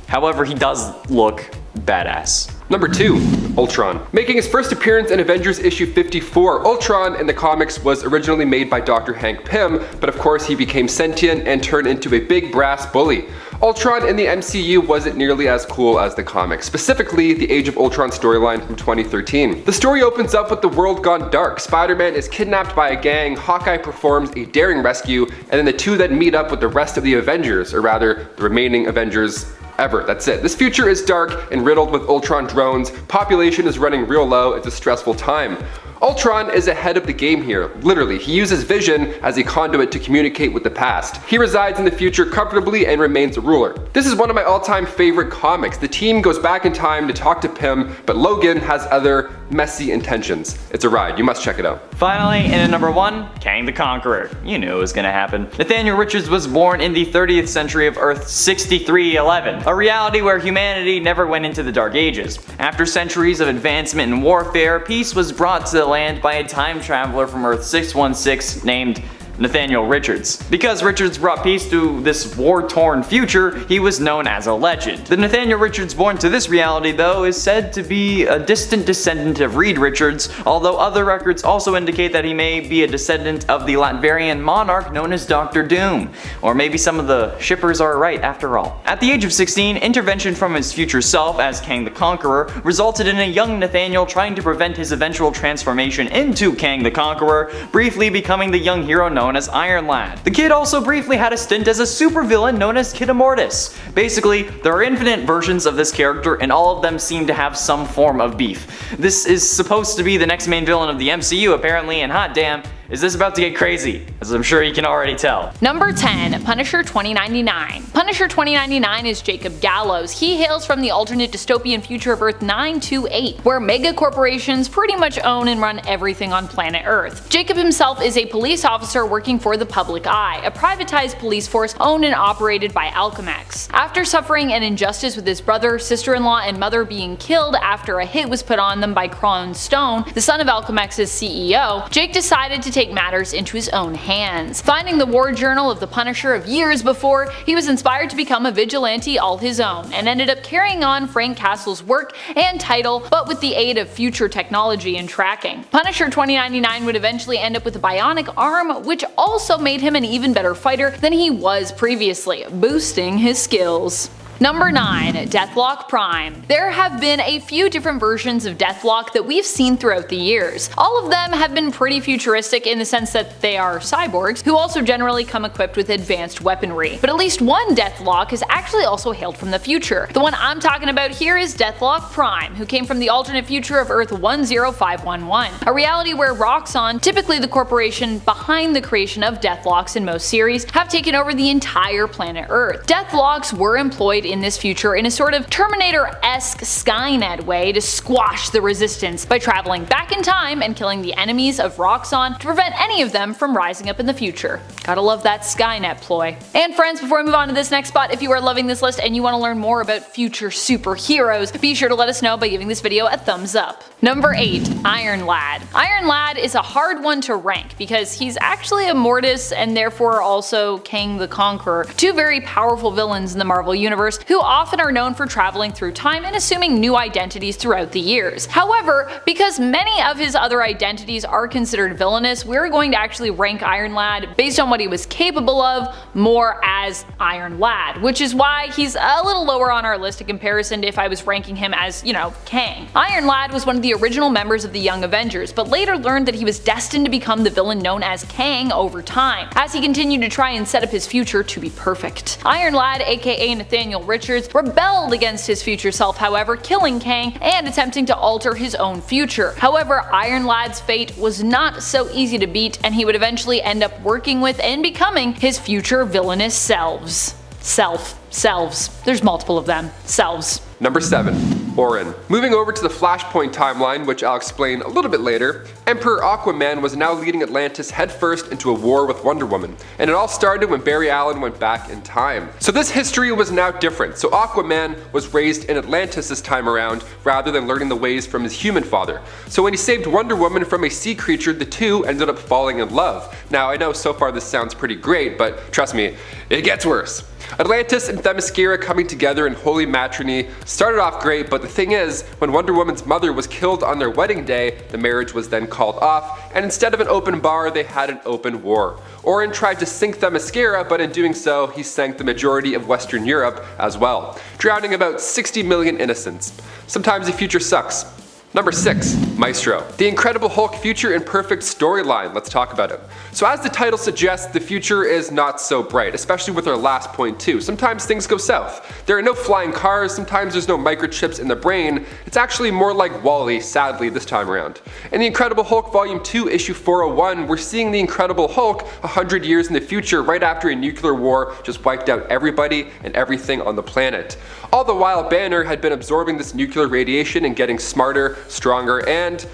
However, he does look badass. Number 2, Ultron. Making his first appearance in Avengers issue 54, Ultron in the comics was originally made by Dr. Hank Pym, but of course he became sentient and turned into a big brass bully. Ultron in the MCU wasn't nearly as cool as the comics, specifically the Age of Ultron storyline from 2013. The story opens up with the world gone dark. Spider-Man is kidnapped by a gang, Hawkeye performs a daring rescue, and then the two then meet up with the rest of the Avengers, or rather, the remaining Avengers ever. That's it. This future is dark and riddled with Ultron drones. Population is running real low. It's a stressful time. Ultron is ahead of the game here. Literally, he uses vision as a conduit to communicate with the past. He resides in the future comfortably and remains a ruler. This is one of my all-time favorite comics. The team goes back in time to talk to Pym, but Logan has other messy intentions. It's a ride. You must check it out. Finally, in at number 1, Kang the Conqueror. You knew it was gonna happen. Nathaniel Richards was born in the 30th century of Earth 6311, a reality where humanity never went into the Dark Ages. After centuries of advancement in warfare, peace was brought to the land by a time traveler from Earth 616 named Nathaniel Richards. Because Richards brought peace to this war-torn future, he was known as a legend. The Nathaniel Richards born to this reality, though, is said to be a distant descendant of Reed Richards, although other records also indicate that he may be a descendant of the Latvian monarch known as Dr. Doom. Or maybe some of the shippers are right after all. At the age of 16, intervention from his future self as Kang the Conqueror resulted in a young Nathaniel trying to prevent his eventual transformation into Kang the Conqueror, briefly becoming the young hero known as Iron Lad. The kid also briefly had a stint as a supervillain known as Kid Immortus. Basically, there are infinite versions of this character and all of them seem to have some form of beef. This is supposed to be the next main villain of the MCU apparently, and hot damn, is this about to get crazy, as I'm sure you can already tell. Number 10. Punisher 2099. Punisher 2099 is Jacob Gallows. He hails from the alternate dystopian future of Earth 928, where mega corporations pretty much own and run everything on planet Earth. Jacob himself is a police officer working for the Public Eye, a privatized police force owned and operated by Alchemax. After suffering an injustice with his brother, sister-in-law, and mother being killed after a hit was put on them by Cron Stone, the son of Alchemax's CEO, Jake decided to take matters into his own hands. Finding the war journal of the Punisher of years before, he was inspired to become a vigilante all his own, and ended up carrying on Frank Castle's work and title, but with the aid of future technology and tracking. Punisher 2099 would eventually end up with a bionic arm, which also made him an even better fighter than he was previously, boosting his skills. Number 9. Deathlock Prime. There have been a few different versions of Deathlock that we've seen throughout the years. All of them have been pretty futuristic in the sense that they are cyborgs, who also generally come equipped with advanced weaponry. But at least one Deathlock is actually also hailed from the future. The one I'm talking about here is Deathlock Prime, who came from the alternate future of Earth 10511, a reality where Roxxon, typically the corporation behind the creation of Deathlocks in most series, have taken over the entire planet Earth. Deathlocks were employed in this future in a sort of Terminator-esque Skynet way to squash the resistance by traveling back in time and killing the enemies of Roxxon to prevent any of them from rising up in the future. Gotta love that Skynet ploy. And friends, before we move on to this next spot, if you are loving this list and you want to learn more about future superheroes, be sure to let us know by giving this video a thumbs up. Number 8. Iron Lad. Iron Lad is a hard one to rank because he's actually Immortus and therefore also Kang the Conqueror, two very powerful villains in the Marvel Universe who often are known for traveling through time and assuming new identities throughout the years. However, because many of his other identities are considered villainous, we're going to actually rank Iron Lad based on what he was capable of more as Iron Lad, which is why he's a little lower on our list in comparison to if I was ranking him as, Kang. Iron Lad was one of the original members of the Young Avengers, but later learned that he was destined to become the villain known as Kang over time, as he continued to try and set up his future to be perfect. Iron Lad, aka Nathaniel Richards, rebelled against his future self, however, killing Kang and attempting to alter his own future. However, Iron Lad's fate was not so easy to beat, and he would eventually end up working with and becoming his future villainous selves. Selves. There's multiple of them. Selves. Number 7. Orin. Moving over to the Flashpoint timeline, which I'll explain a little bit later, Emperor Aquaman was now leading Atlantis headfirst into a war with Wonder Woman, and it all started when Barry Allen went back in time. So this history was now different, so Aquaman was raised in Atlantis this time around rather than learning the ways from his human father. So when he saved Wonder Woman from a sea creature, the two ended up falling in love. Now I know so far this sounds pretty great, but trust me, it gets worse. Atlantis and Themyscira coming together in holy matrimony started off great, but the thing is, when Wonder Woman's mother was killed on their wedding day, the marriage was then called off, and instead of an open bar, they had an open war. Orin tried to sink Themyscira, but in doing so, he sank the majority of Western Europe as well, drowning about 60 million innocents. Sometimes the future sucks. Number 6. Maestro. The Incredible Hulk future and perfect storyline. Let's talk about it. So as the title suggests, the future is not so bright, especially with our last point too. Sometimes things go south. There are no flying cars, sometimes there's no microchips in the brain. It's actually more like WALL-E, sadly, this time around. In The Incredible Hulk Volume 2, Issue 401, we're seeing the Incredible Hulk 100 years in the future, right after a nuclear war just wiped out everybody and everything on the planet. All the while, Banner had been absorbing this nuclear radiation and getting smarter, stronger, and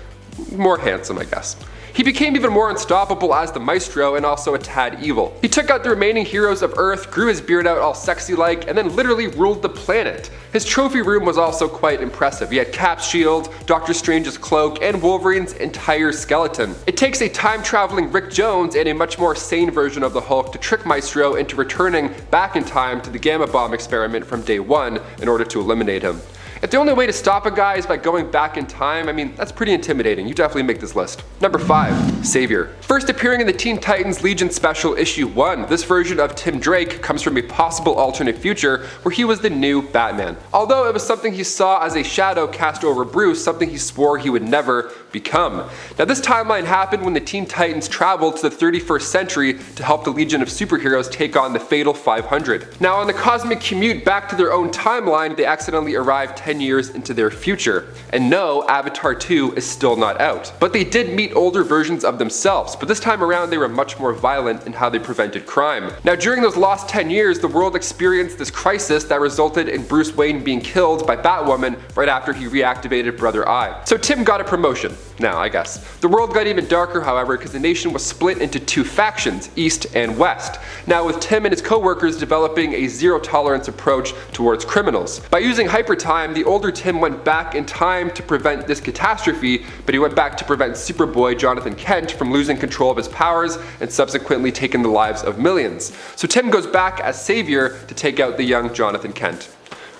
more handsome, I guess. He became even more unstoppable as the Maestro and also a tad evil. He took out the remaining heroes of Earth, grew his beard out all sexy like, and then literally ruled the planet. His trophy room was also quite impressive. He had Cap's shield, Doctor Strange's cloak, and Wolverine's entire skeleton. It takes a time-traveling Rick Jones and a much more sane version of the Hulk to trick Maestro into returning back in time to the Gamma Bomb experiment from day one in order to eliminate him. If the only way to stop a guy is by going back in time, I mean, that's pretty intimidating. You definitely make this list. Number 5. Savior. First appearing in the Teen Titans Legion Special Issue 1, this version of Tim Drake comes from a possible alternate future where he was the new Batman. Although it was something he saw as a shadow cast over Bruce, something he swore he would never become. Now this timeline happened when the Teen Titans traveled to the 31st century to help the Legion of Superheroes take on the Fatal 500. Now on the cosmic commute back to their own timeline, they accidentally arrived 10 years into their future. And no, Avatar 2 is still not out. But they did meet older versions of themselves, but this time around they were much more violent in how they prevented crime. Now during those lost 10 years, the world experienced this crisis that resulted in Bruce Wayne being killed by Batwoman right after he reactivated Brother Eye. So Tim got a promotion. Now, I guess. The world got even darker, however, because the nation was split into two factions, East and West. Now, with Tim and his co-workers developing a zero-tolerance approach towards criminals. By using hypertime, the older Tim went back in time to prevent this catastrophe, but he went back to prevent Superboy Jonathan Kent from losing control of his powers and subsequently taking the lives of millions. So Tim goes back as Savior to take out the young Jonathan Kent.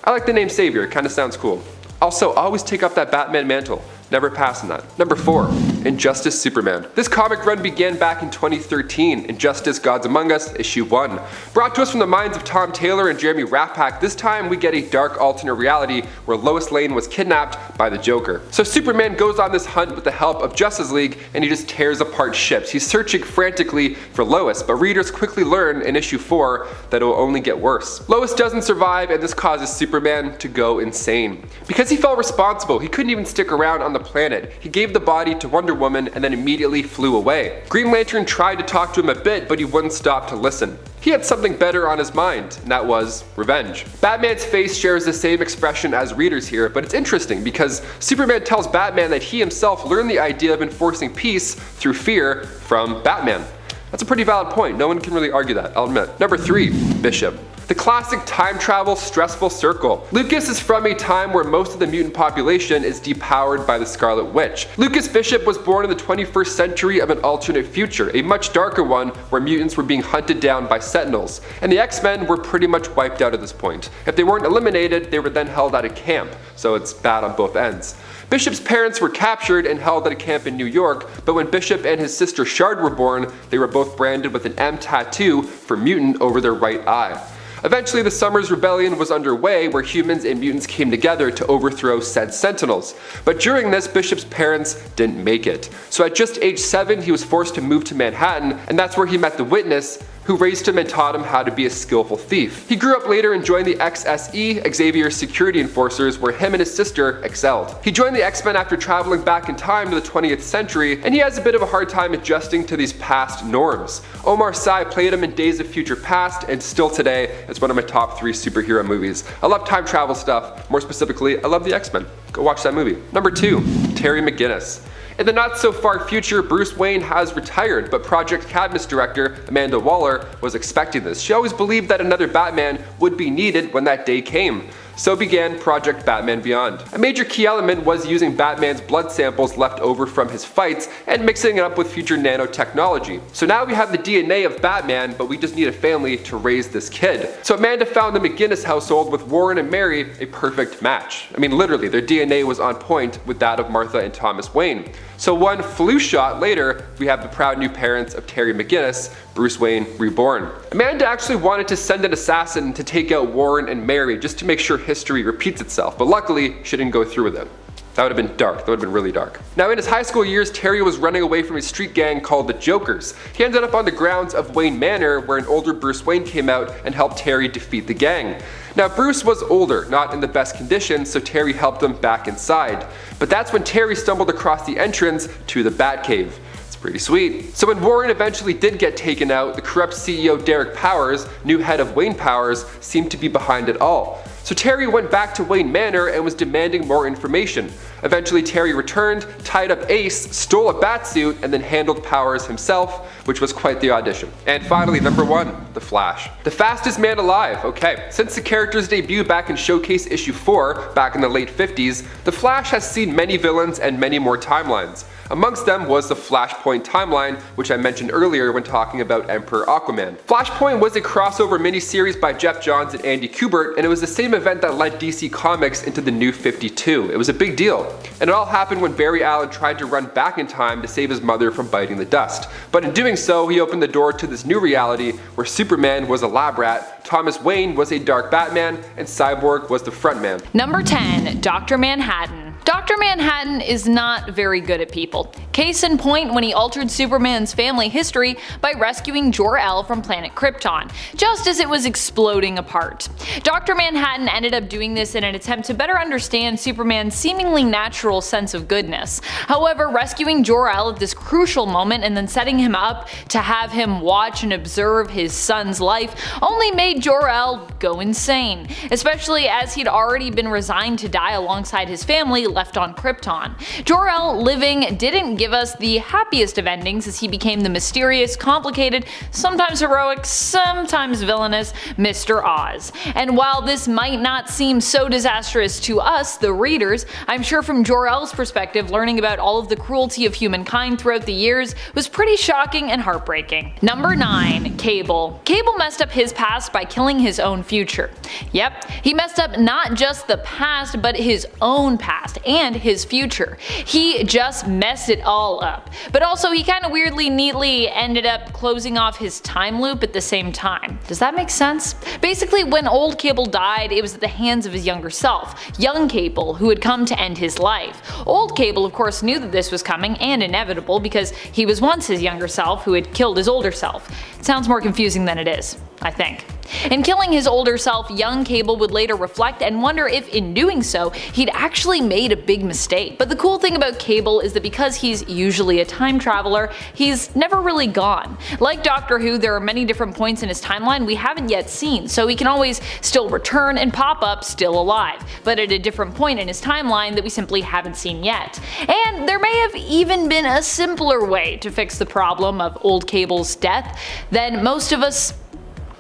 I like the name Savior, it kinda sounds cool. Also, always take up that Batman mantle. Never passing that. Number 4. Injustice Superman. This comic run began back in 2013, Injustice Gods Among Us, issue 1. Brought to us from the minds of Tom Taylor and Jeremy Rappak, this time we get a dark alternate reality where Lois Lane was kidnapped by the Joker. So Superman goes on this hunt with the help of Justice League and he just tears apart ships. He's searching frantically for Lois, but readers quickly learn in issue 4 that it will only get worse. Lois doesn't survive and this causes Superman to go insane. Because he felt responsible, he couldn't even stick around on the planet. He gave the body to Wonder Woman and then immediately flew away. Green Lantern tried to talk to him a bit, but he wouldn't stop to listen. He had something better on his mind, and that was revenge. Batman's face shares the same expression as readers here, but it's interesting because Superman tells Batman that he himself learned the idea of enforcing peace through fear from Batman. That's a pretty valid point, no one can really argue that, I'll admit. Number 3, Bishop. The classic time travel stressful circle. Lucas is from a time where most of the mutant population is depowered by the Scarlet Witch. Lucas Bishop was born in the 21st century of an alternate future, a much darker one where mutants were being hunted down by Sentinels. And the X-Men were pretty much wiped out at this point. If they weren't eliminated, they were then held at a camp, so it's bad on both ends. Bishop's parents were captured and held at a camp in New York, but when Bishop and his sister Shard were born, they were both branded with an M tattoo for mutant over their right eye. Eventually the Summers Rebellion was underway where humans and mutants came together to overthrow said Sentinels. But during this, Bishop's parents didn't make it. So at just age 7 he was forced to move to Manhattan, and that's where he met the Witness, who raised him and taught him how to be a skillful thief. He grew up later and joined the XSE, Xavier's security enforcers, where him and his sister excelled. He joined the X-Men after traveling back in time to the 20th century, and he has a bit of a hard time adjusting to these past norms. Omar Sy played him in Days of Future Past, and still today, it's one of my top 3 superhero movies. I love time travel stuff, more specifically, I love the X-Men. Go watch that movie. Number 2, Terry McGinnis. In the not so far future, Bruce Wayne has retired, but Project Cadmus director Amanda Waller was expecting this. She always believed that another Batman would be needed when that day came. So began Project Batman Beyond. A major key element was using Batman's blood samples left over from his fights and mixing it up with future nanotechnology. So now we have the DNA of Batman, but we just need a family to raise this kid. So Amanda found the McGinnis household with Warren and Mary a perfect match. I mean literally, their DNA was on point with that of Martha and Thomas Wayne. So one flu shot later, we have the proud new parents of Terry McGinnis, Bruce Wayne reborn. Amanda actually wanted to send an assassin to take out Warren and Mary just to make sure history repeats itself, but luckily she didn't go through with it. That would have been dark, that would have been really dark. Now in his high school years, Terry was running away from a street gang called the Jokers. He ended up on the grounds of Wayne Manor where an older Bruce Wayne came out and helped Terry defeat the gang. Now Bruce was older, not in the best condition, so Terry helped him back inside. But that's when Terry stumbled across the entrance to the Batcave. It's pretty sweet. So when Warren eventually did get taken out, the corrupt CEO Derek Powers, new head of Wayne Powers, seemed to be behind it all. So Terry went back to Wayne Manor and was demanding more information. Eventually Terry returned, tied up Ace, stole a batsuit, and then handled powers himself, which was quite the audition. And finally, number 1, The Flash. The fastest man alive. Okay, since the character's debut back in Showcase issue 4, back in the late 50s, The Flash has seen many villains and many more timelines. Amongst them was the Flashpoint timeline, which I mentioned earlier when talking about Emperor Aquaman. Flashpoint was a crossover miniseries by Jeff Johns and Andy Kubert, and it was the same event that led DC Comics into the New 52. It was a big deal. And it all happened when Barry Allen tried to run back in time to save his mother from biting the dust. But in doing so, he opened the door to this new reality where Superman was a lab rat, Thomas Wayne was a dark Batman, and Cyborg was the frontman. Number 10, Dr. Manhattan. Dr. Manhattan is not very good at people. Case in point when he altered Superman's family history by rescuing Jor-El from planet Krypton, just as it was exploding apart. Dr. Manhattan ended up doing this in an attempt to better understand Superman's seemingly natural sense of goodness. However, rescuing Jor-El at this crucial moment and then setting him up to have him watch and observe his son's life only made Jor-El go insane, especially as he'd already been resigned to die alongside his family left on Krypton. Jor-El living didn't give us the happiest of endings as he became the mysterious, complicated, sometimes heroic, sometimes villainous Mr. Oz. And while this might not seem so disastrous to us, the readers, I'm sure from Jor-El's perspective, learning about all of the cruelty of humankind throughout the years was pretty shocking and heartbreaking. Number 9, Cable. Cable messed up his past by killing his own future. Yep, he messed up not just the past, but his own past and his future. He just messed it all up. But also he kind of weirdly neatly ended up closing off his time loop at the same time. Does that make sense? Basically, when old Cable died, it was at the hands of his younger self, young Cable, who had come to end his life. Old Cable of course knew that this was coming and inevitable because he was once his younger self who had killed his older self. It sounds more confusing than it is, I think. In killing his older self, young Cable would later reflect and wonder if in doing so, he'd actually made a big mistake. But the cool thing about Cable is that because he's usually a time traveler, he's never really gone. Like Doctor Who, there are many different points in his timeline we haven't yet seen, so he can always still return and pop up still alive, but at a different point in his timeline that we simply haven't seen yet. And there may have even been a simpler way to fix the problem of old Cable's death than most of us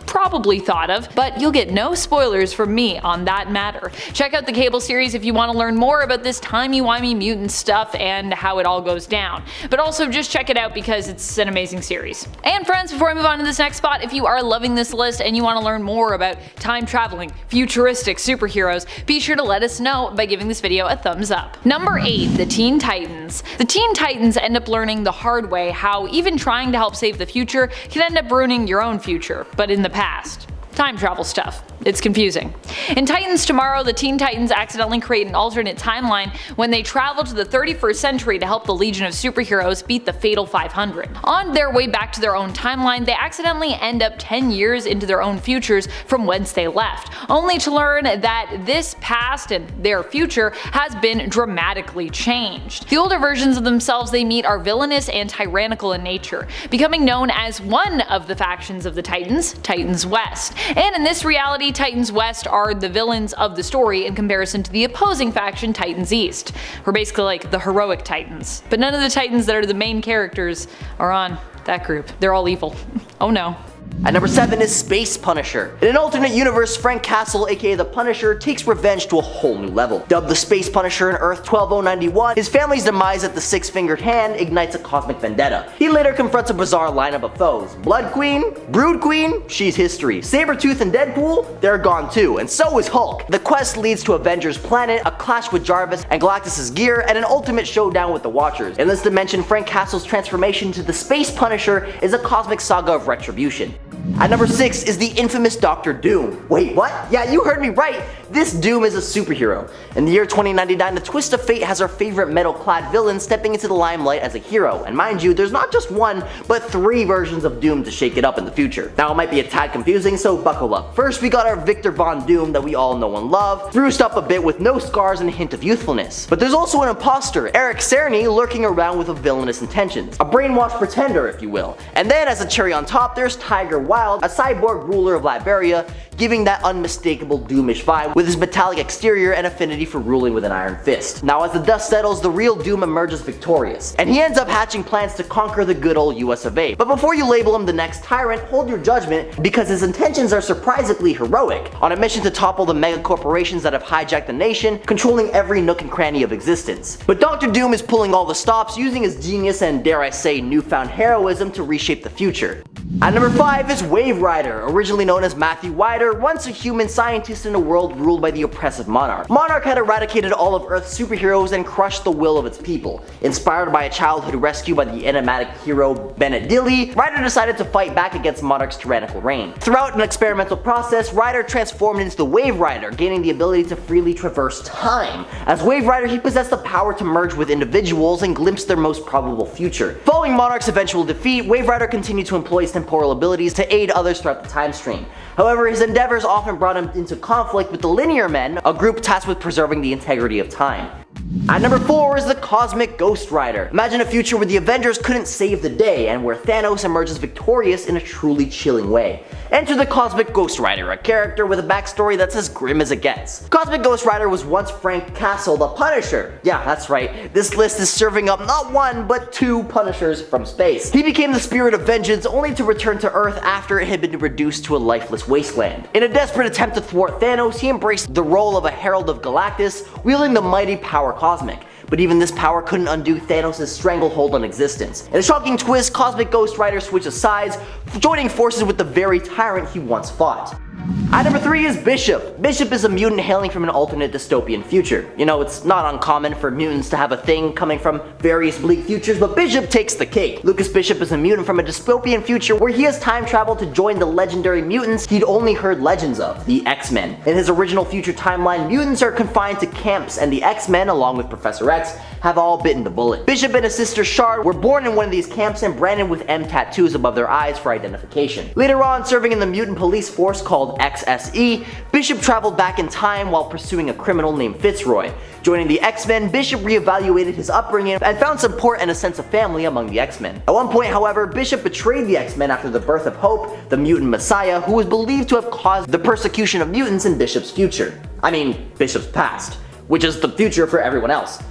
probably thought of, but you'll get no spoilers from me on that matter. Check out the Cable series if you want to learn more about this timey-wimey mutant stuff and how it all goes down. But also just check it out because it's an amazing series. And friends, before I move on to this next spot, if you are loving this list and you want to learn more about time traveling, futuristic superheroes, be sure to let us know by giving this video a thumbs up. Number 8, the Teen Titans. The Teen Titans end up learning the hard way how even trying to help save the future can end up ruining your own future, but in the past. Time travel stuff. It's confusing. In Titans Tomorrow, the Teen Titans accidentally create an alternate timeline when they travel to the 31st century to help the Legion of Superheroes beat the Fatal 500. On their way back to their own timeline, they accidentally end up 10 years into their own futures from whence they left, only to learn that this past and their future has been dramatically changed. The older versions of themselves they meet are villainous and tyrannical in nature, becoming known as one of the factions of the Titans, Titans West. And in this reality, Titans West are the villains of the story in comparison to the opposing faction, Titans East. We're basically like the heroic Titans. But none of the Titans that are the main characters are on that group. They're all evil. Oh no. At number 7 is Space Punisher. In an alternate universe, Frank Castle, aka the Punisher, takes revenge to a whole new level. Dubbed the Space Punisher in Earth 12091, his family's demise at the Six-Fingered Hand ignites a cosmic vendetta. He later confronts a bizarre lineup of foes. Blood Queen, Brood Queen, she's history. Sabretooth and Deadpool, they're gone too, and so is Hulk. The quest leads to Avengers Planet, a clash with Jarvis and Galactus' gear, and an ultimate showdown with the Watchers. In this dimension, Frank Castle's transformation to the Space Punisher is a cosmic saga of retribution. At number 6 is the infamous Dr. Doom. Wait, what? Yeah, you heard me right! This Doom is a superhero. In the year 2099, the twist of fate has our favorite metal-clad villain stepping into the limelight as a hero. And mind you, there's not just one, but 3 versions of Doom to shake it up in the future. Now it might be a tad confusing, so buckle up. First, we got our Victor Von Doom that we all know and love, bruised up a bit with no scars and a hint of youthfulness. But there's also an imposter, Eric Cerny, lurking around with a villainous intentions. A brainwashed pretender, if you will. And then, as a cherry on top, there's Tiger Tiger Wilde, a cyborg ruler of Latveria, giving that unmistakable Doomish vibe with his metallic exterior and affinity for ruling with an iron fist. Now as the dust settles, the real Doom emerges victorious, and he ends up hatching plans to conquer the good old US of A. But before you label him the next tyrant, hold your judgment, because his intentions are surprisingly heroic, on a mission to topple the mega corporations that have hijacked the nation, controlling every nook and cranny of existence. But Dr. Doom is pulling all the stops, using his genius and, dare I say, newfound heroism to reshape the future. At number 5 is Wave Rider, originally known as Matthew Wider, once a human scientist in a world ruled by the oppressive Monarch. Monarch had eradicated all of Earth's superheroes and crushed the will of its people. Inspired by a childhood rescue by the enigmatic hero Bennett Dilly, Rider decided to fight back against Monarch's tyrannical reign. Throughout an experimental process, Rider transformed into the Wave Rider, gaining the ability to freely traverse time. As Wave Rider, he possessed the power to merge with individuals and glimpse their most probable future. Following Monarch's eventual defeat, Wave Rider continued to employ his temporal abilities to aid others throughout the time stream. However, his endeavors often brought him into conflict with the Linear Men, a group tasked with preserving the integrity of time. At number 4 is the Cosmic Ghost Rider. Imagine a future where the Avengers couldn't save the day, and where Thanos emerges victorious in a truly chilling way. Enter the Cosmic Ghost Rider, a character with a backstory that's as grim as it gets. Cosmic Ghost Rider was once Frank Castle, the Punisher. Yeah, that's right, this list is serving up not one, but 2 Punishers from space. He became the spirit of vengeance, only to return to Earth after it had been reduced to a lifeless wasteland. In a desperate attempt to thwart Thanos, he embraced the role of a Herald of Galactus, wielding the mighty power Cosmic. But even this power couldn't undo Thanos' stranglehold on existence. In a shocking twist, Cosmic Ghost Rider switches sides, joining forces with the very tyrant he once fought. At number 3 is Bishop. Bishop is a mutant hailing from an alternate dystopian future. You know, it's not uncommon for mutants to have a thing coming from various bleak futures, but Bishop takes the cake. Lucas Bishop is a mutant from a dystopian future where he has time traveled to join the legendary mutants he'd only heard legends of, the X-Men. In his original future timeline, mutants are confined to camps, and the X-Men, along with Professor X, have all bitten the bullet. Bishop and his sister Shard were born in one of these camps and branded with M tattoos above their eyes for identification. Later on, serving in the mutant police force called XSE, Bishop traveled back in time while pursuing a criminal named Fitzroy. Joining the X-Men, Bishop reevaluated his upbringing and found support and a sense of family among the X-Men. At one point, however, Bishop betrayed the X-Men after the birth of Hope, the mutant messiah who was believed to have caused the persecution of mutants in Bishop's future. I mean, Bishop's past, which is the future for everyone else.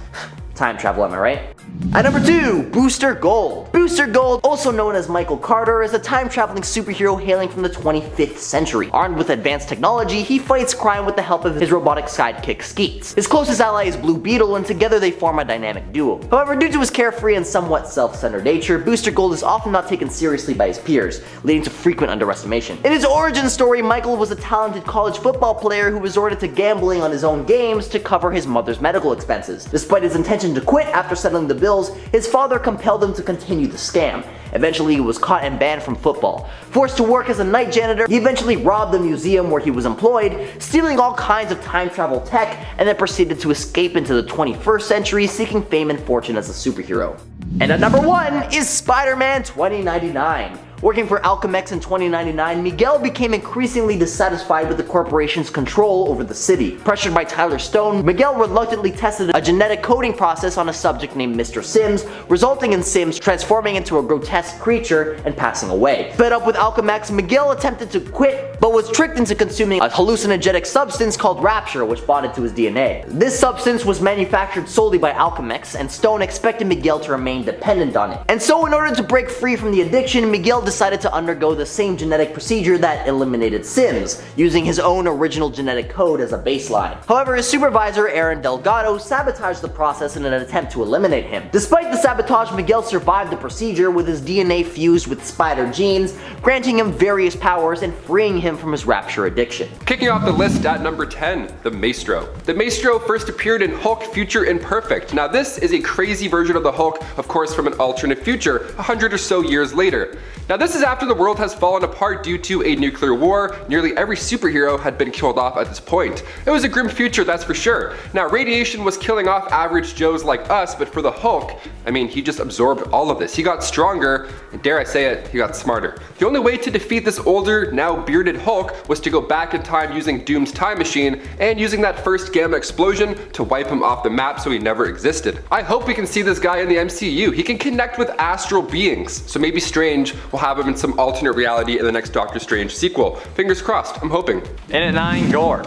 Time travel, am I right? At number 2, Booster Gold. Booster Gold, also known as Michael Carter, is a time-traveling superhero hailing from the 25th century. Armed with advanced technology, he fights crime with the help of his robotic sidekick Skeets. His closest ally is Blue Beetle, and together they form a dynamic duo. However, due to his carefree and somewhat self-centered nature, Booster Gold is often not taken seriously by his peers, leading to frequent underestimation. In his origin story, Michael was a talented college football player who resorted to gambling on his own games to cover his mother's medical expenses. Despite his intention to quit after settling the bills, his father compelled him to continue the scam. Eventually, he was caught and banned from football. Forced to work as a night janitor, he eventually robbed the museum where he was employed, stealing all kinds of time travel tech, and then proceeded to escape into the 21st century, seeking fame and fortune as a superhero. And at number 1 is Spider-Man 2099. Working for Alchemax in 2099, Miguel became increasingly dissatisfied with the corporation's control over the city. Pressured by Tyler Stone, Miguel reluctantly tested a genetic coding process on a subject named Mr. Sims, resulting in Sims transforming into a grotesque creature and passing away. Fed up with Alchemax, Miguel attempted to quit, but was tricked into consuming a hallucinogenic substance called Rapture, which bonded to his DNA. This substance was manufactured solely by Alchemax, and Stone expected Miguel to remain dependent on it. And so in order to break free from the addiction, Miguel decided to undergo the same genetic procedure that eliminated Sims, using his own original genetic code as a baseline. However, his supervisor, Aaron Delgado, sabotaged the process in an attempt to eliminate him. Despite the sabotage, Miguel survived the procedure with his DNA fused with spider genes, granting him various powers and freeing him from his Rapture addiction. Kicking off the list at number 10, the Maestro. The Maestro first appeared in Hulk Future Imperfect. Now this is a crazy version of the Hulk, of course from an alternate future, 100 or so years later. Now this is after the world has fallen apart due to a nuclear war. Nearly every superhero had been killed off at this point. It was a grim future, that's for sure. Now radiation was killing off average Joes like us, but for the Hulk, I mean, he just absorbed all of this. He got stronger, and dare I say it, he got smarter. The only way to defeat this older, now bearded Hulk was to go back in time using Doom's time machine and using that first gamma explosion to wipe him off the map so he never existed. I hope we can see this guy in the MCU. He can connect with astral beings, so maybe Strange will have have him in some alternate reality in the next Doctor Strange sequel. Fingers crossed, I'm hoping. And at 9, Gore.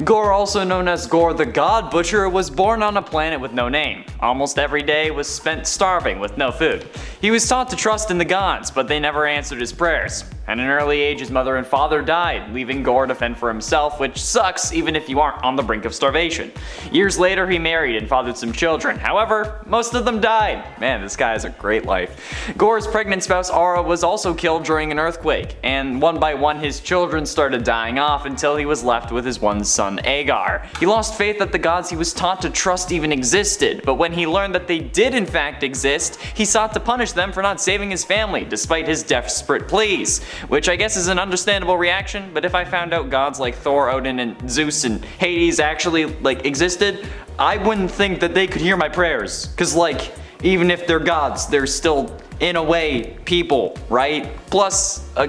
Gore, also known as Gore the God Butcher, was born on a planet with no name. Almost every day was spent starving with no food. He was taught to trust in the gods, but they never answered his prayers. At an early age, his mother and father died, leaving Gore to fend for himself, which sucks even if you aren't on the brink of starvation. Years later, he married and fathered some children. However, most of them died. Man, this guy has a great life. Gore's pregnant spouse Aura was also killed during an earthquake, and one by one his children started dying off until he was left with his one son Agar. He lost faith that the gods he was taught to trust even existed, but when he learned that they did in fact exist, he sought to punish them for not saving his family despite his desperate pleas. Which I guess is an understandable reaction, but if I found out gods like Thor, Odin, and Zeus and Hades actually existed, I wouldn't think that they could hear my prayers. Cause even if they're gods, they're still, in a way, people, right? Plus, a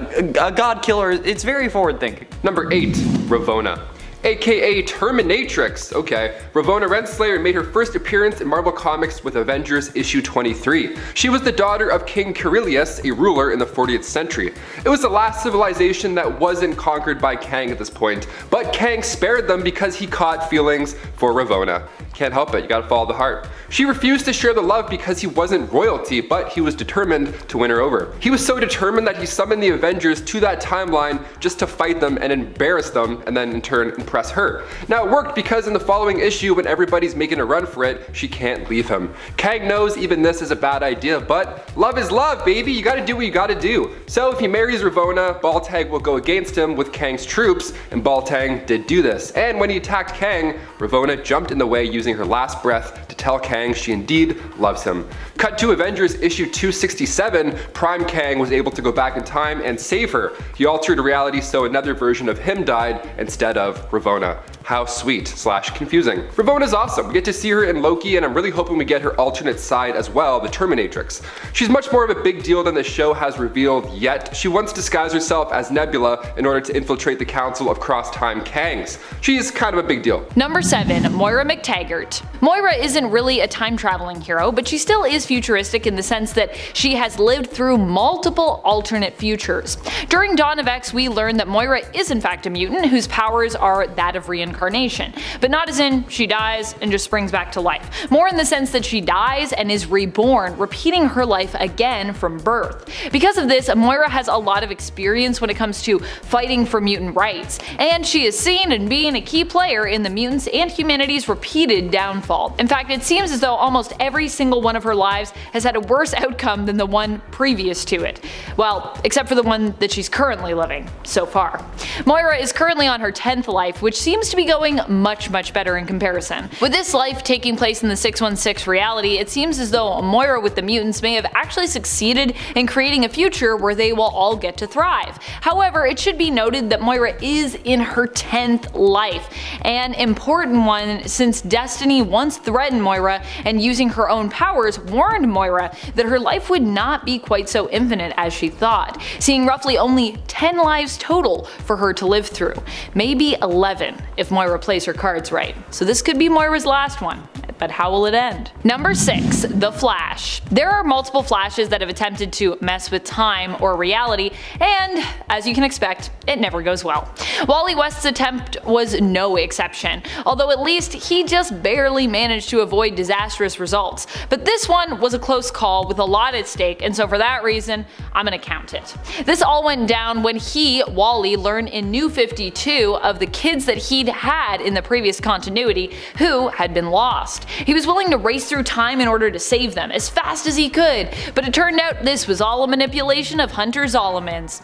god killer, it's very forward thinking. Number 8, Ravonna. AKA Terminatrix. Okay, Ravonna Renslayer made her first appearance in Marvel Comics with Avengers issue 23. She was the daughter of King Kirilius, a ruler in the 40th century. It was the last civilization that wasn't conquered by Kang at this point, but Kang spared them because he caught feelings for Ravonna. Can't help it, you gotta follow the heart. She refused to share the love because he wasn't royalty, but he was determined to win her over. He was so determined that he summoned the Avengers to that timeline just to fight them and embarrass them, and then in turn impress her. Now it worked because in the following issue, when everybody's making a run for it, she can't leave him. Kang knows even this is a bad idea, but love is love, baby. You gotta do what you gotta do. So if he marries Ravonna, Baltag will go against him with Kang's troops, and Baltag did do this. And when he attacked Kang, Ravonna jumped in the way using her last breath to tell Kang she indeed loves him. Cut to Avengers issue 267, Prime Kang was able to go back in time and save her. He altered reality so another version of him died instead of Ravonna. How sweet / confusing. Ravonna's awesome. We get to see her in Loki, and I'm really hoping we get her alternate side as well, the Terminatrix. She's much more of a big deal than the show has revealed yet. She once disguised herself as Nebula in order to infiltrate the Council of Cross-Time Kangs. She's kind of a big deal. Number 7, Moira McTaggart. Moira isn't really a time-traveling hero, but she still is futuristic in the sense that she has lived through multiple alternate futures. During Dawn of X, we learn that Moira is in fact a mutant whose powers are that of reincarnation, but not as in she dies and just springs back to life. More in the sense that she dies and is reborn, repeating her life again from birth. Because of this, Moira has a lot of experience when it comes to fighting for mutant rights, and she is seen in being a key player in the mutants and humanity's repeated downfall. In fact, it seems as though almost every single one of her lives has had a worse outcome than the one previous to it. Well, except for the one that she's currently living, so far. Moira is currently on her 10th life, which seems to be going much better in comparison. With this life taking place in the 616 reality, it seems as though Moira with the mutants may have actually succeeded in creating a future where they will all get to thrive. However, it should be noted that Moira is in her 10th life, an important one since Destiny once threatened Moira and using her own powers warned Moira that her life would not be quite so infinite as she thought, seeing roughly only 10 lives total for her to live through. Maybe 11 if Moira plays her cards right. So this could be Moira's last one. But how will it end? Number 6, The Flash. There are multiple Flashes that have attempted to mess with time or reality, and as you can expect, it never goes well. Wally West's attempt was no exception, although at least he just barely managed to avoid disastrous results. But this one was a close call with a lot at stake, and so for that reason, I'm gonna count it. This all went down when he, Wally, learned in New 52 of the kids that he'd had in the previous continuity who had been lost. He was willing to race through time in order to save them as fast as he could, but it turned out this was all a manipulation of Hunter Zolomon's.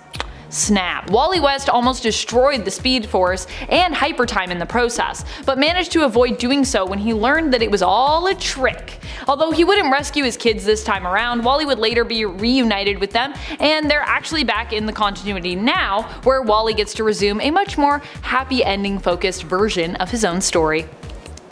Snap. Wally West almost destroyed the Speed Force and Hypertime in the process, but managed to avoid doing so when he learned that it was all a trick. Although he wouldn't rescue his kids this time around, Wally would later be reunited with them, and they're actually back in the continuity now, where Wally gets to resume a much more happy ending focused version of his own story.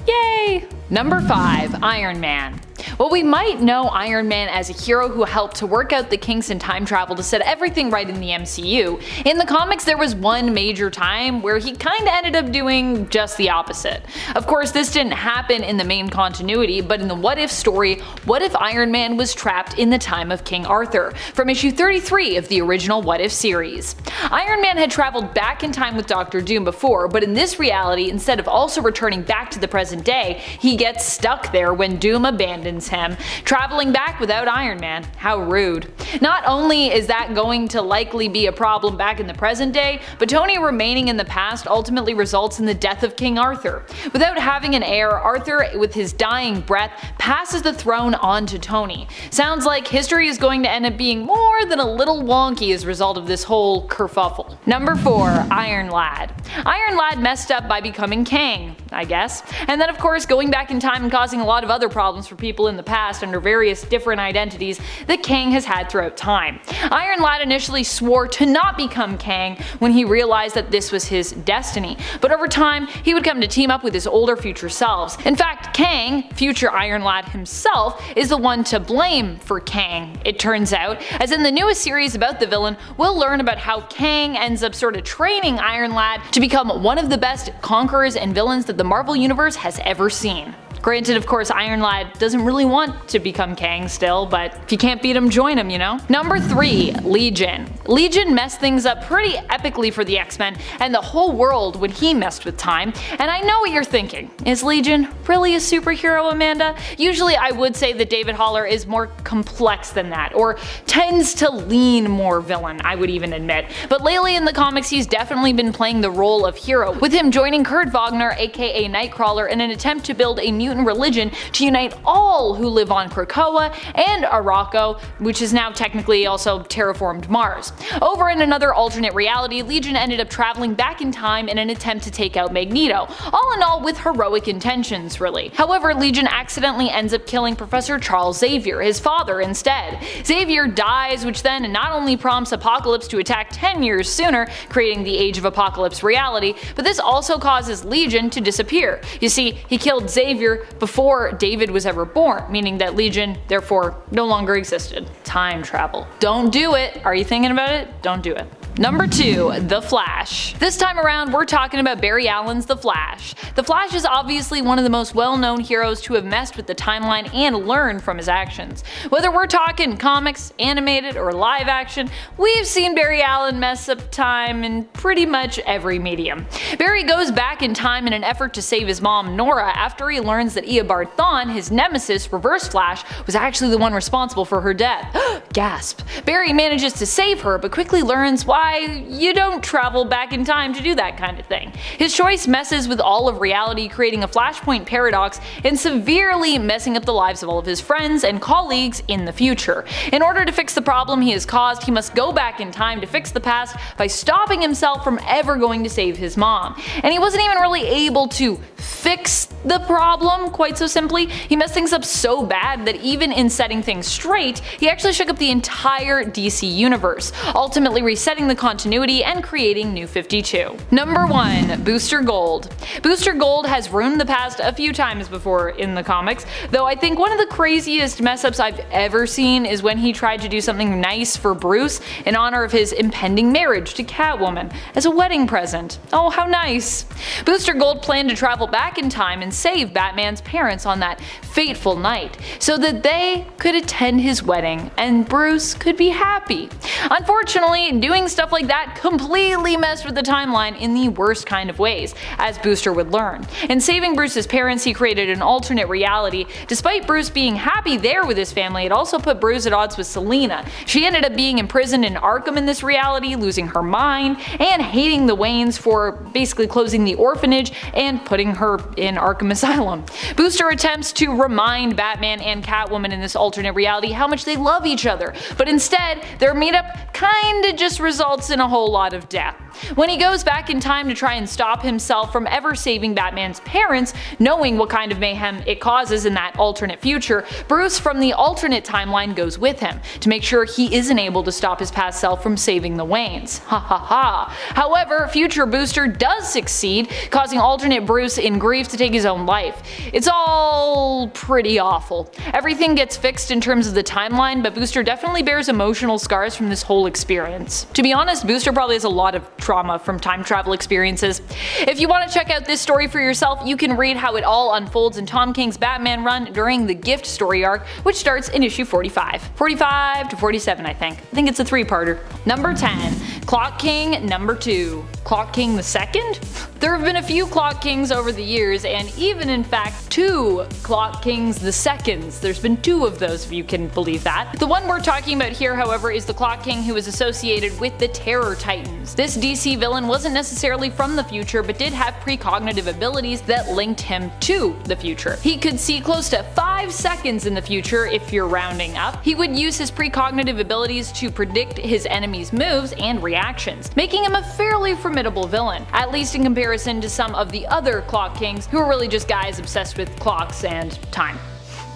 Yay! Number 5. Iron Man. While we might know Iron Man as a hero who helped to work out the kinks in time travel to set everything right in the MCU, in the comics there was one major time where he kinda ended up doing just the opposite. Of course, this didn't happen in the main continuity, but in the What If story, what if Iron Man was trapped in the time of King Arthur, from issue 33 of the original What If series. Iron Man had traveled back in time with Doctor Doom before, but in this reality, instead of also returning back to the present day, he gets stuck there when Doom abandons him, traveling back without Iron Man. How rude. Not only is that going to likely be a problem back in the present day, but Tony remaining in the past ultimately results in the death of King Arthur. Without having an heir, Arthur, with his dying breath, passes the throne on to Tony. Sounds like history is going to end up being more than a little wonky as a result of this whole kerfuffle. Number 4. Iron Lad. Iron Lad messed up by becoming Kang, I guess, and then of course going back in time and causing a lot of other problems for people in the past under various different identities that Kang has had throughout time. Iron Lad initially swore to not become Kang when he realized that this was his destiny, but over time he would come to team up with his older future selves. In fact, Kang, future Iron Lad himself, is the one to blame for Kang, it turns out, as in the newest series about the villain, we'll learn about how Kang ends up sort of training Iron Lad to become one of the best conquerors and villains that the Marvel Universe has ever seen. Granted, of course, Iron Lad doesn't really want to become Kang still, but if you can't beat him, join him, you know? Number 3. Legion. Legion messed things up pretty epically for the X-Men and the whole world when he messed with time, and I know what you're thinking. Is Legion really a superhero, Amanda? Usually I would say that David Haller is more complex than that, or tends to lean more villain, I would even admit. But lately in the comics he's definitely been playing the role of hero, with him joining Kurt Wagner, aka Nightcrawler, in an attempt to build a mutant religion to unite all who live on Krakoa and Arakko, which is now technically also terraformed Mars. Over in another alternate reality, Legion ended up traveling back in time in an attempt to take out Magneto, all in all with heroic intentions really. However, Legion accidentally ends up killing Professor Charles Xavier, his father, instead. Xavier dies, which then not only prompts Apocalypse to attack 10 years sooner, creating the Age of Apocalypse reality, but this also causes Legion to disappear. You see, he killed Xavier before David was ever born, meaning that Legion therefore no longer existed. Time travel. Don't do it. Are you thinking about it? Don't do it. Number 2. The Flash. This time around we're talking about Barry Allen's The Flash. The Flash is obviously one of the most well-known heroes to have messed with the timeline and learned from his actions. Whether we're talking comics, animated, or live action, we've seen Barry Allen mess up time in pretty much every medium. Barry goes back in time in an effort to save his mom Nora after he learns that Eobard Thawne, his nemesis, Reverse Flash, was actually the one responsible for her death. Gasp. Barry manages to save her, but quickly learns why you don't travel back in time to do that kind of thing. His choice messes with all of reality, creating a flashpoint paradox and severely messing up the lives of all of his friends and colleagues in the future. In order to fix the problem he has caused, he must go back in time to fix the past by stopping himself from ever going to save his mom. And he wasn't even really able to fix the problem quite so simply. He messed things up so bad that even in setting things straight, he actually shook up the entire DC universe, ultimately resetting the continuity and creating New 52. Number 1. Booster Gold. Booster Gold has ruined the past a few times before in the comics, though I think one of the craziest mess-ups I've ever seen is when he tried to do something nice for Bruce in honor of his impending marriage to Catwoman as a wedding present. Oh, how nice. Booster Gold planned to travel back in time and save Batman's parents on that fateful night so that they could attend his wedding and Bruce could be happy. Unfortunately, doing stuff like that completely messed with the timeline in the worst kind of ways, as Booster would learn. In saving Bruce's parents, he created an alternate reality. Despite Bruce being happy there with his family, it also put Bruce at odds with Selina. She ended up being imprisoned in Arkham in this reality, losing her mind, and hating the Waynes for basically closing the orphanage and putting her in Arkham Asylum. Booster attempts to remind Batman and Catwoman in this alternate reality how much they love each other, but instead, their meetup kinda just resolves results in a whole lot of death. When he goes back in time to try and stop himself from ever saving Batman's parents, knowing what kind of mayhem it causes in that alternate future, Bruce from the alternate timeline goes with him to make sure he isn't able to stop his past self from saving the Waynes. Ha ha ha. However, future Booster does succeed, causing alternate Bruce in grief to take his own life. It's all pretty awful. Everything gets fixed in terms of the timeline, but Booster definitely bears emotional scars from this whole experience. To be honest, Booster probably has a lot of trauma from time travel experiences. If you want to check out this story for yourself, you can read how it all unfolds in Tom King's Batman run during the Gift story arc, which starts in issue 45. 45 to 47, I think. I think it's a three-parter. Number 10. Clock King number 2. Clock King the Second? There have been a few Clock Kings over the years, and even in fact 2 Clock Kings the Seconds. There's been 2 of those, if you can believe that. The one we're talking about here, however, is the Clock King who is associated with the Terror Titans. This DC villain wasn't necessarily from the future, but did have precognitive abilities that linked him to the future. He could see close to 5 seconds in the future if you're rounding up. He would use his precognitive abilities to predict his enemies' moves and reactions, making him a fairly formidable villain, at least in comparison to some of the other Clock Kings who are really just guys obsessed with clocks and time.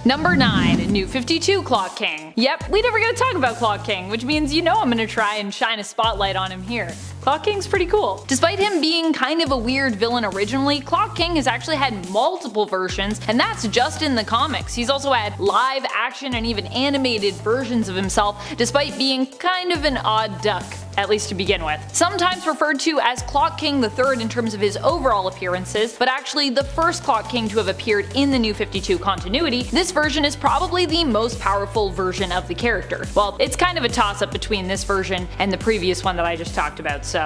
Number 9. New 52 Clock King. Yep, we never get to talk about Clock King, which means you know I'm gonna try and shine a spotlight on him here. Clock King's pretty cool. Despite him being kind of a weird villain originally, Clock King has actually had multiple versions, and that's just in the comics. He's also had live action and even animated versions of himself, despite being kind of an odd duck, at least to begin with. Sometimes referred to as Clock King III in terms of his overall appearances, but actually the first Clock King to have appeared in the New 52 continuity, this version is probably the most powerful version of the character. Well, it's kind of a toss-up between this version and the previous one that I just talked about, so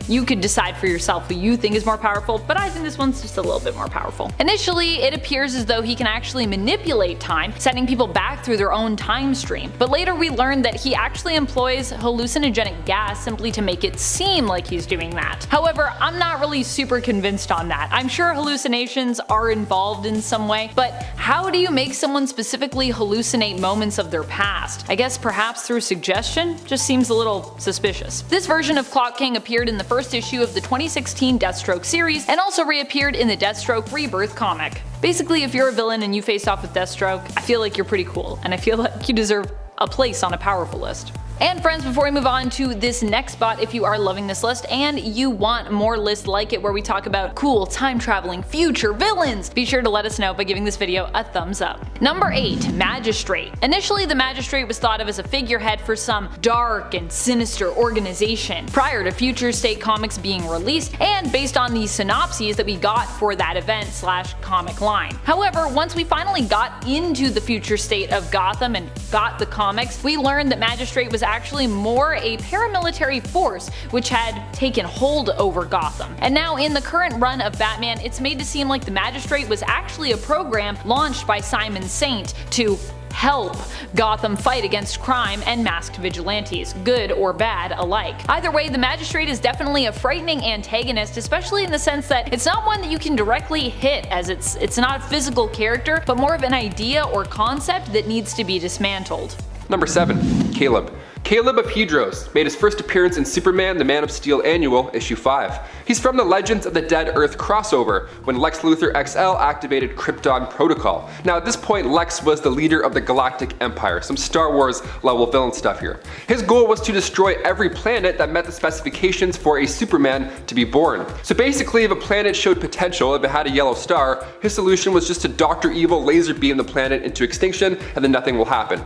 you could decide for yourself who you think is more powerful, but I think this one's just a little bit more powerful. Initially, it appears as though he can actually manipulate time, sending people back through their own time stream, but later we learned that he actually employs hallucinogenic gas simply to make it seem like he's doing that. However, I'm not really super convinced on that. I'm sure hallucinations are involved in some way, but how do you make someone specifically hallucinate moments of their past? I guess perhaps through suggestion? Just seems a little suspicious. This version of Clock King appeared in the first issue of the 2016 Deathstroke series, and also reappeared in the Deathstroke Rebirth comic. Basically, if you're a villain and you face off with Deathstroke, I feel like you're pretty cool, and I feel like you deserve a place on a powerful list. And friends, before we move on to this next spot, if you are loving this list and you want more lists like it where we talk about cool time-traveling future villains, be sure to let us know by giving this video a thumbs up. Number 8. Magistrate. Initially, the Magistrate was thought of as a figurehead for some dark and sinister organization prior to Future State comics being released, and based on the synopses that we got for that event/comic line. However, once we finally got into the Future State of Gotham and got the comics, we learned that Magistrate was actually more a paramilitary force which had taken hold over Gotham. And now in the current run of Batman, it's made to seem like the Magistrate was actually a program launched by Simon Saint to help Gotham fight against crime and masked vigilantes, good or bad alike. Either way, the Magistrate is definitely a frightening antagonist, especially in the sense that it's not one that you can directly hit, as it's not a physical character, but more of an idea or concept that needs to be dismantled. Number 7. Caleb. Caleb of Hedros made his first appearance in Superman the Man of Steel Annual, issue 5. He's from the Legends of the Dead Earth crossover, when Lex Luthor XL activated Krypton Protocol. Now at this point, Lex was the leader of the Galactic Empire, some Star Wars level villain stuff here. His goal was to destroy every planet that met the specifications for a Superman to be born. So basically, if a planet showed potential, if it had a yellow star, his solution was just to Dr. Evil laser beam the planet into extinction, and then nothing will happen.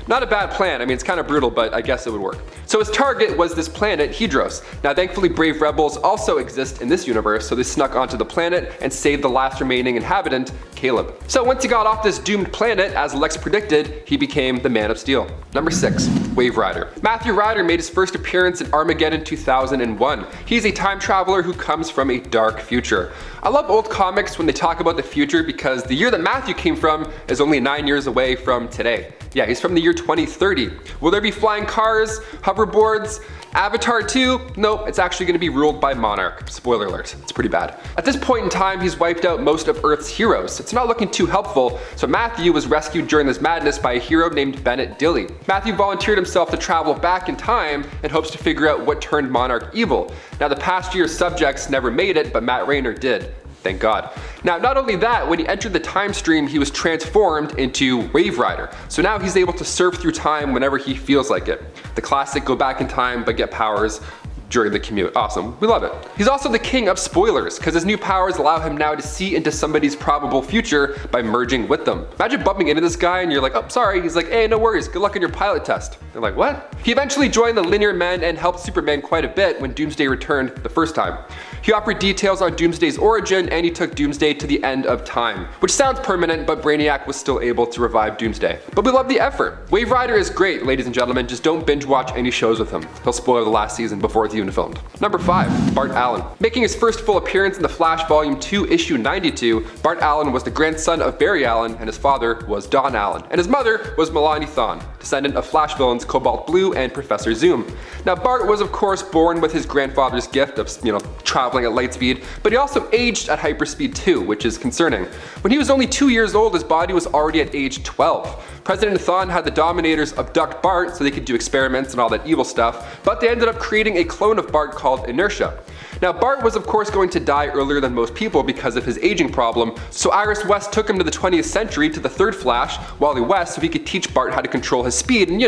Not a bad plan. I mean, it's kind of brutal, but I guess it would work. So his target was this planet, Hedros. Now thankfully brave rebels also exist in this universe, so they snuck onto the planet and saved the last remaining inhabitant, Caleb. So once he got off this doomed planet, as Lex predicted, he became the Man of Steel. Number 6. Wave Rider. Matthew Ryder made his first appearance in Armageddon 2001. He's a time traveler who comes from a dark future. I love old comics when they talk about the future because the year that Matthew came from is only 9 years away from today. Yeah, he's from the year 2030. Will there be flying cars, hoverboards? Avatar 2? Nope, it's actually going to be ruled by Monarch. Spoiler alert, it's pretty bad. At this point in time, he's wiped out most of Earth's heroes. It's not looking too helpful, so Matthew was rescued during this madness by a hero named Bennett Dilly. Matthew volunteered himself to travel back in time and hopes to figure out what turned Monarch evil. Now, the past year's subjects never made it, but Matt Rayner did. Thank God. Now, not only that, when he entered the time stream, he was transformed into Wave Rider. So now he's able to surf through time whenever he feels like it. The classic go back in time but get powers during the commute. Awesome, we love it. He's also the king of spoilers, because his new powers allow him now to see into somebody's probable future by merging with them. Imagine bumping into this guy and you're like, oh, sorry. He's like, hey, no worries, good luck on your pilot test. They're like, what? He eventually joined the Linear Men and helped Superman quite a bit when Doomsday returned the first time. He offered details on Doomsday's origin, and he took Doomsday to the end of time, which sounds permanent, but Brainiac was still able to revive Doomsday. But we love the effort. Wave Rider is great, ladies and gentlemen, just don't binge watch any shows with him. He'll spoil the last season before it's even filmed. Number 5, Bart Allen. Making his first full appearance in The Flash Volume 2, Issue 92, Bart Allen was the grandson of Barry Allen, and his father was Don Allen, and his mother was Milani Thawne, descendant of Flash villains Cobalt Blue and Professor Zoom. Now, Bart was of course born with his grandfather's gift of, traveling at light speed, but he also aged at hyperspeed too, which is concerning. When he was only 2 years old, his body was already at age 12. President Thawne had the Dominators abduct Bart so they could do experiments and all that evil stuff, but they ended up creating a clone of Bart called Inertia. Now, Bart was of course going to die earlier than most people because of his aging problem, so Iris West took him to the 20th century to the third Flash, Wally West, so he could teach Bart how to control his speed and,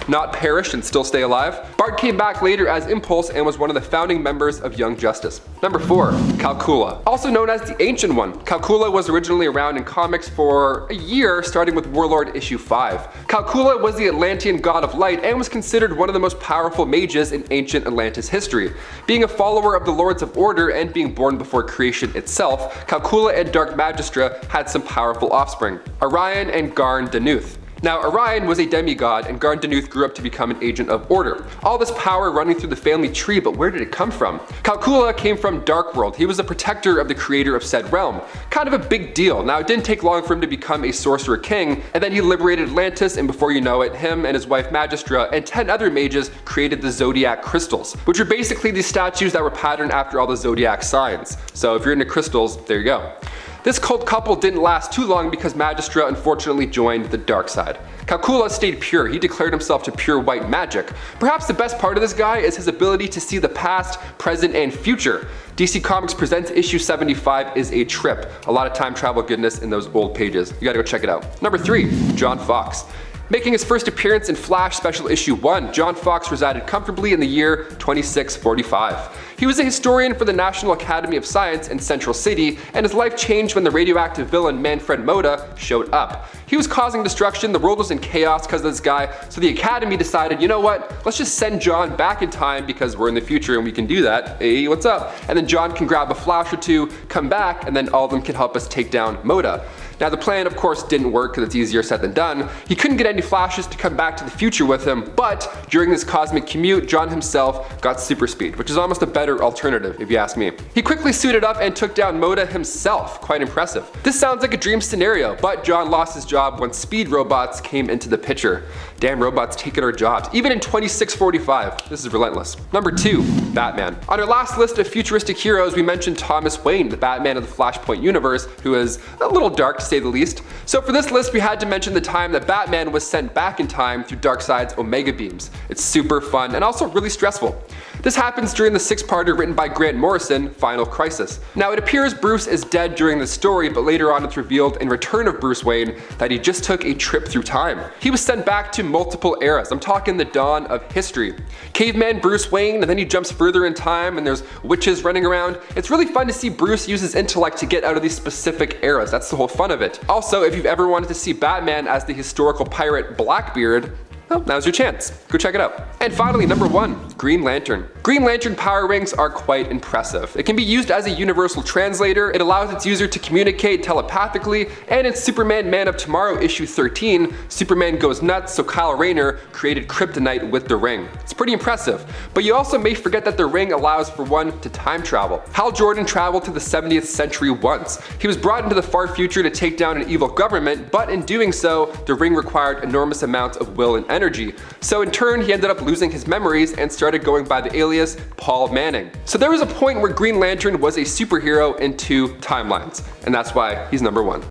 not perish and still stay alive. Bart came back later as Impulse and was one of the founding members of Young Justice. Number 4, Calcula. Also known as the Ancient One, Calcula was originally around in comics for a year, starting with Warlord issue 5. Calcula was the Atlantean god of light and was considered one of the most powerful mages in ancient Atlantis history. Being a follower of the Lords of Order and being born before creation itself, Calcula and Dark Magistra had some powerful offspring, Orion and Garn Danuth. Now, Orion was a demigod, and Garn Danuth grew up to become an agent of Order. All this power running through the family tree, but where did it come from? Calcula came from Darkworld. He was a protector of the creator of said realm. Kind of a big deal. Now, it didn't take long for him to become a sorcerer king, and then he liberated Atlantis, and before you know it, him and his wife Magistra and 10 other mages created the Zodiac Crystals, which are basically these statues that were patterned after all the Zodiac signs. So if you're into crystals, there you go. This cult couple didn't last too long because Magistra unfortunately joined the dark side. Calcula stayed pure. He declared himself to pure white magic. Perhaps the best part of this guy is his ability to see the past, present, and future. DC Comics Presents issue 75 is a trip. A lot of time travel goodness in those old pages. You gotta go check it out. Number 3, John Fox. Making his first appearance in Flash Special Issue 1, John Fox resided comfortably in the year 2645. He was a historian for the National Academy of Science in Central City, and his life changed when the radioactive villain Manfred Moda showed up. He was causing destruction, the world was in chaos because of this guy, so the Academy decided, you know what, let's just send John back in time because we're in the future and we can do that. Hey, what's up? And then John can grab a Flash or two, come back, and then all of them can help us take down Moda. Now, the plan, of course, didn't work because it's easier said than done. He couldn't get any Flashes to come back to the future with him, but during this cosmic commute, John himself got super speed, which is almost a better alternative, if you ask me. He quickly suited up and took down Moda himself. Quite impressive. This sounds like a dream scenario, but John lost his job when speed robots came into the picture. Damn robots taking our jobs, even in 2645. This is relentless. Number 2, Batman. On our last list of futuristic heroes, we mentioned Thomas Wayne, the Batman of the Flashpoint universe, who is a little dark to say the least. So for this list, we had to mention the time that Batman was sent back in time through Darkseid's Omega Beams. It's super fun and also really stressful. This happens during the 6-parter written by Grant Morrison, Final Crisis. Now, it appears Bruce is dead during the story, but later on it's revealed in Return of Bruce Wayne that he just took a trip through time. He was sent back to multiple eras. I'm talking the dawn of history. Caveman Bruce Wayne, and then he jumps further in time and there's witches running around. It's really fun to see Bruce use his intellect to get out of these specific eras. That's the whole fun of it. Also, if you've ever wanted to see Batman as the historical pirate Blackbeard, well, now's your chance. Go check it out. And finally, number 1, Green Lantern. Green Lantern power rings are quite impressive. It can be used as a universal translator, it allows its user to communicate telepathically, and in Superman Man of Tomorrow issue 13, Superman goes nuts, so Kyle Rayner created kryptonite with the ring. It's pretty impressive, but you also may forget that the ring allows for one to time travel. Hal Jordan traveled to the 70th century once. He was brought into the far future to take down an evil government, but in doing so, the ring required enormous amounts of will and energy. So in turn, he ended up losing his memories and started going by the alias Paul Manning. So there was a point where Green Lantern was a superhero in 2 timelines, and that's why he's number 1.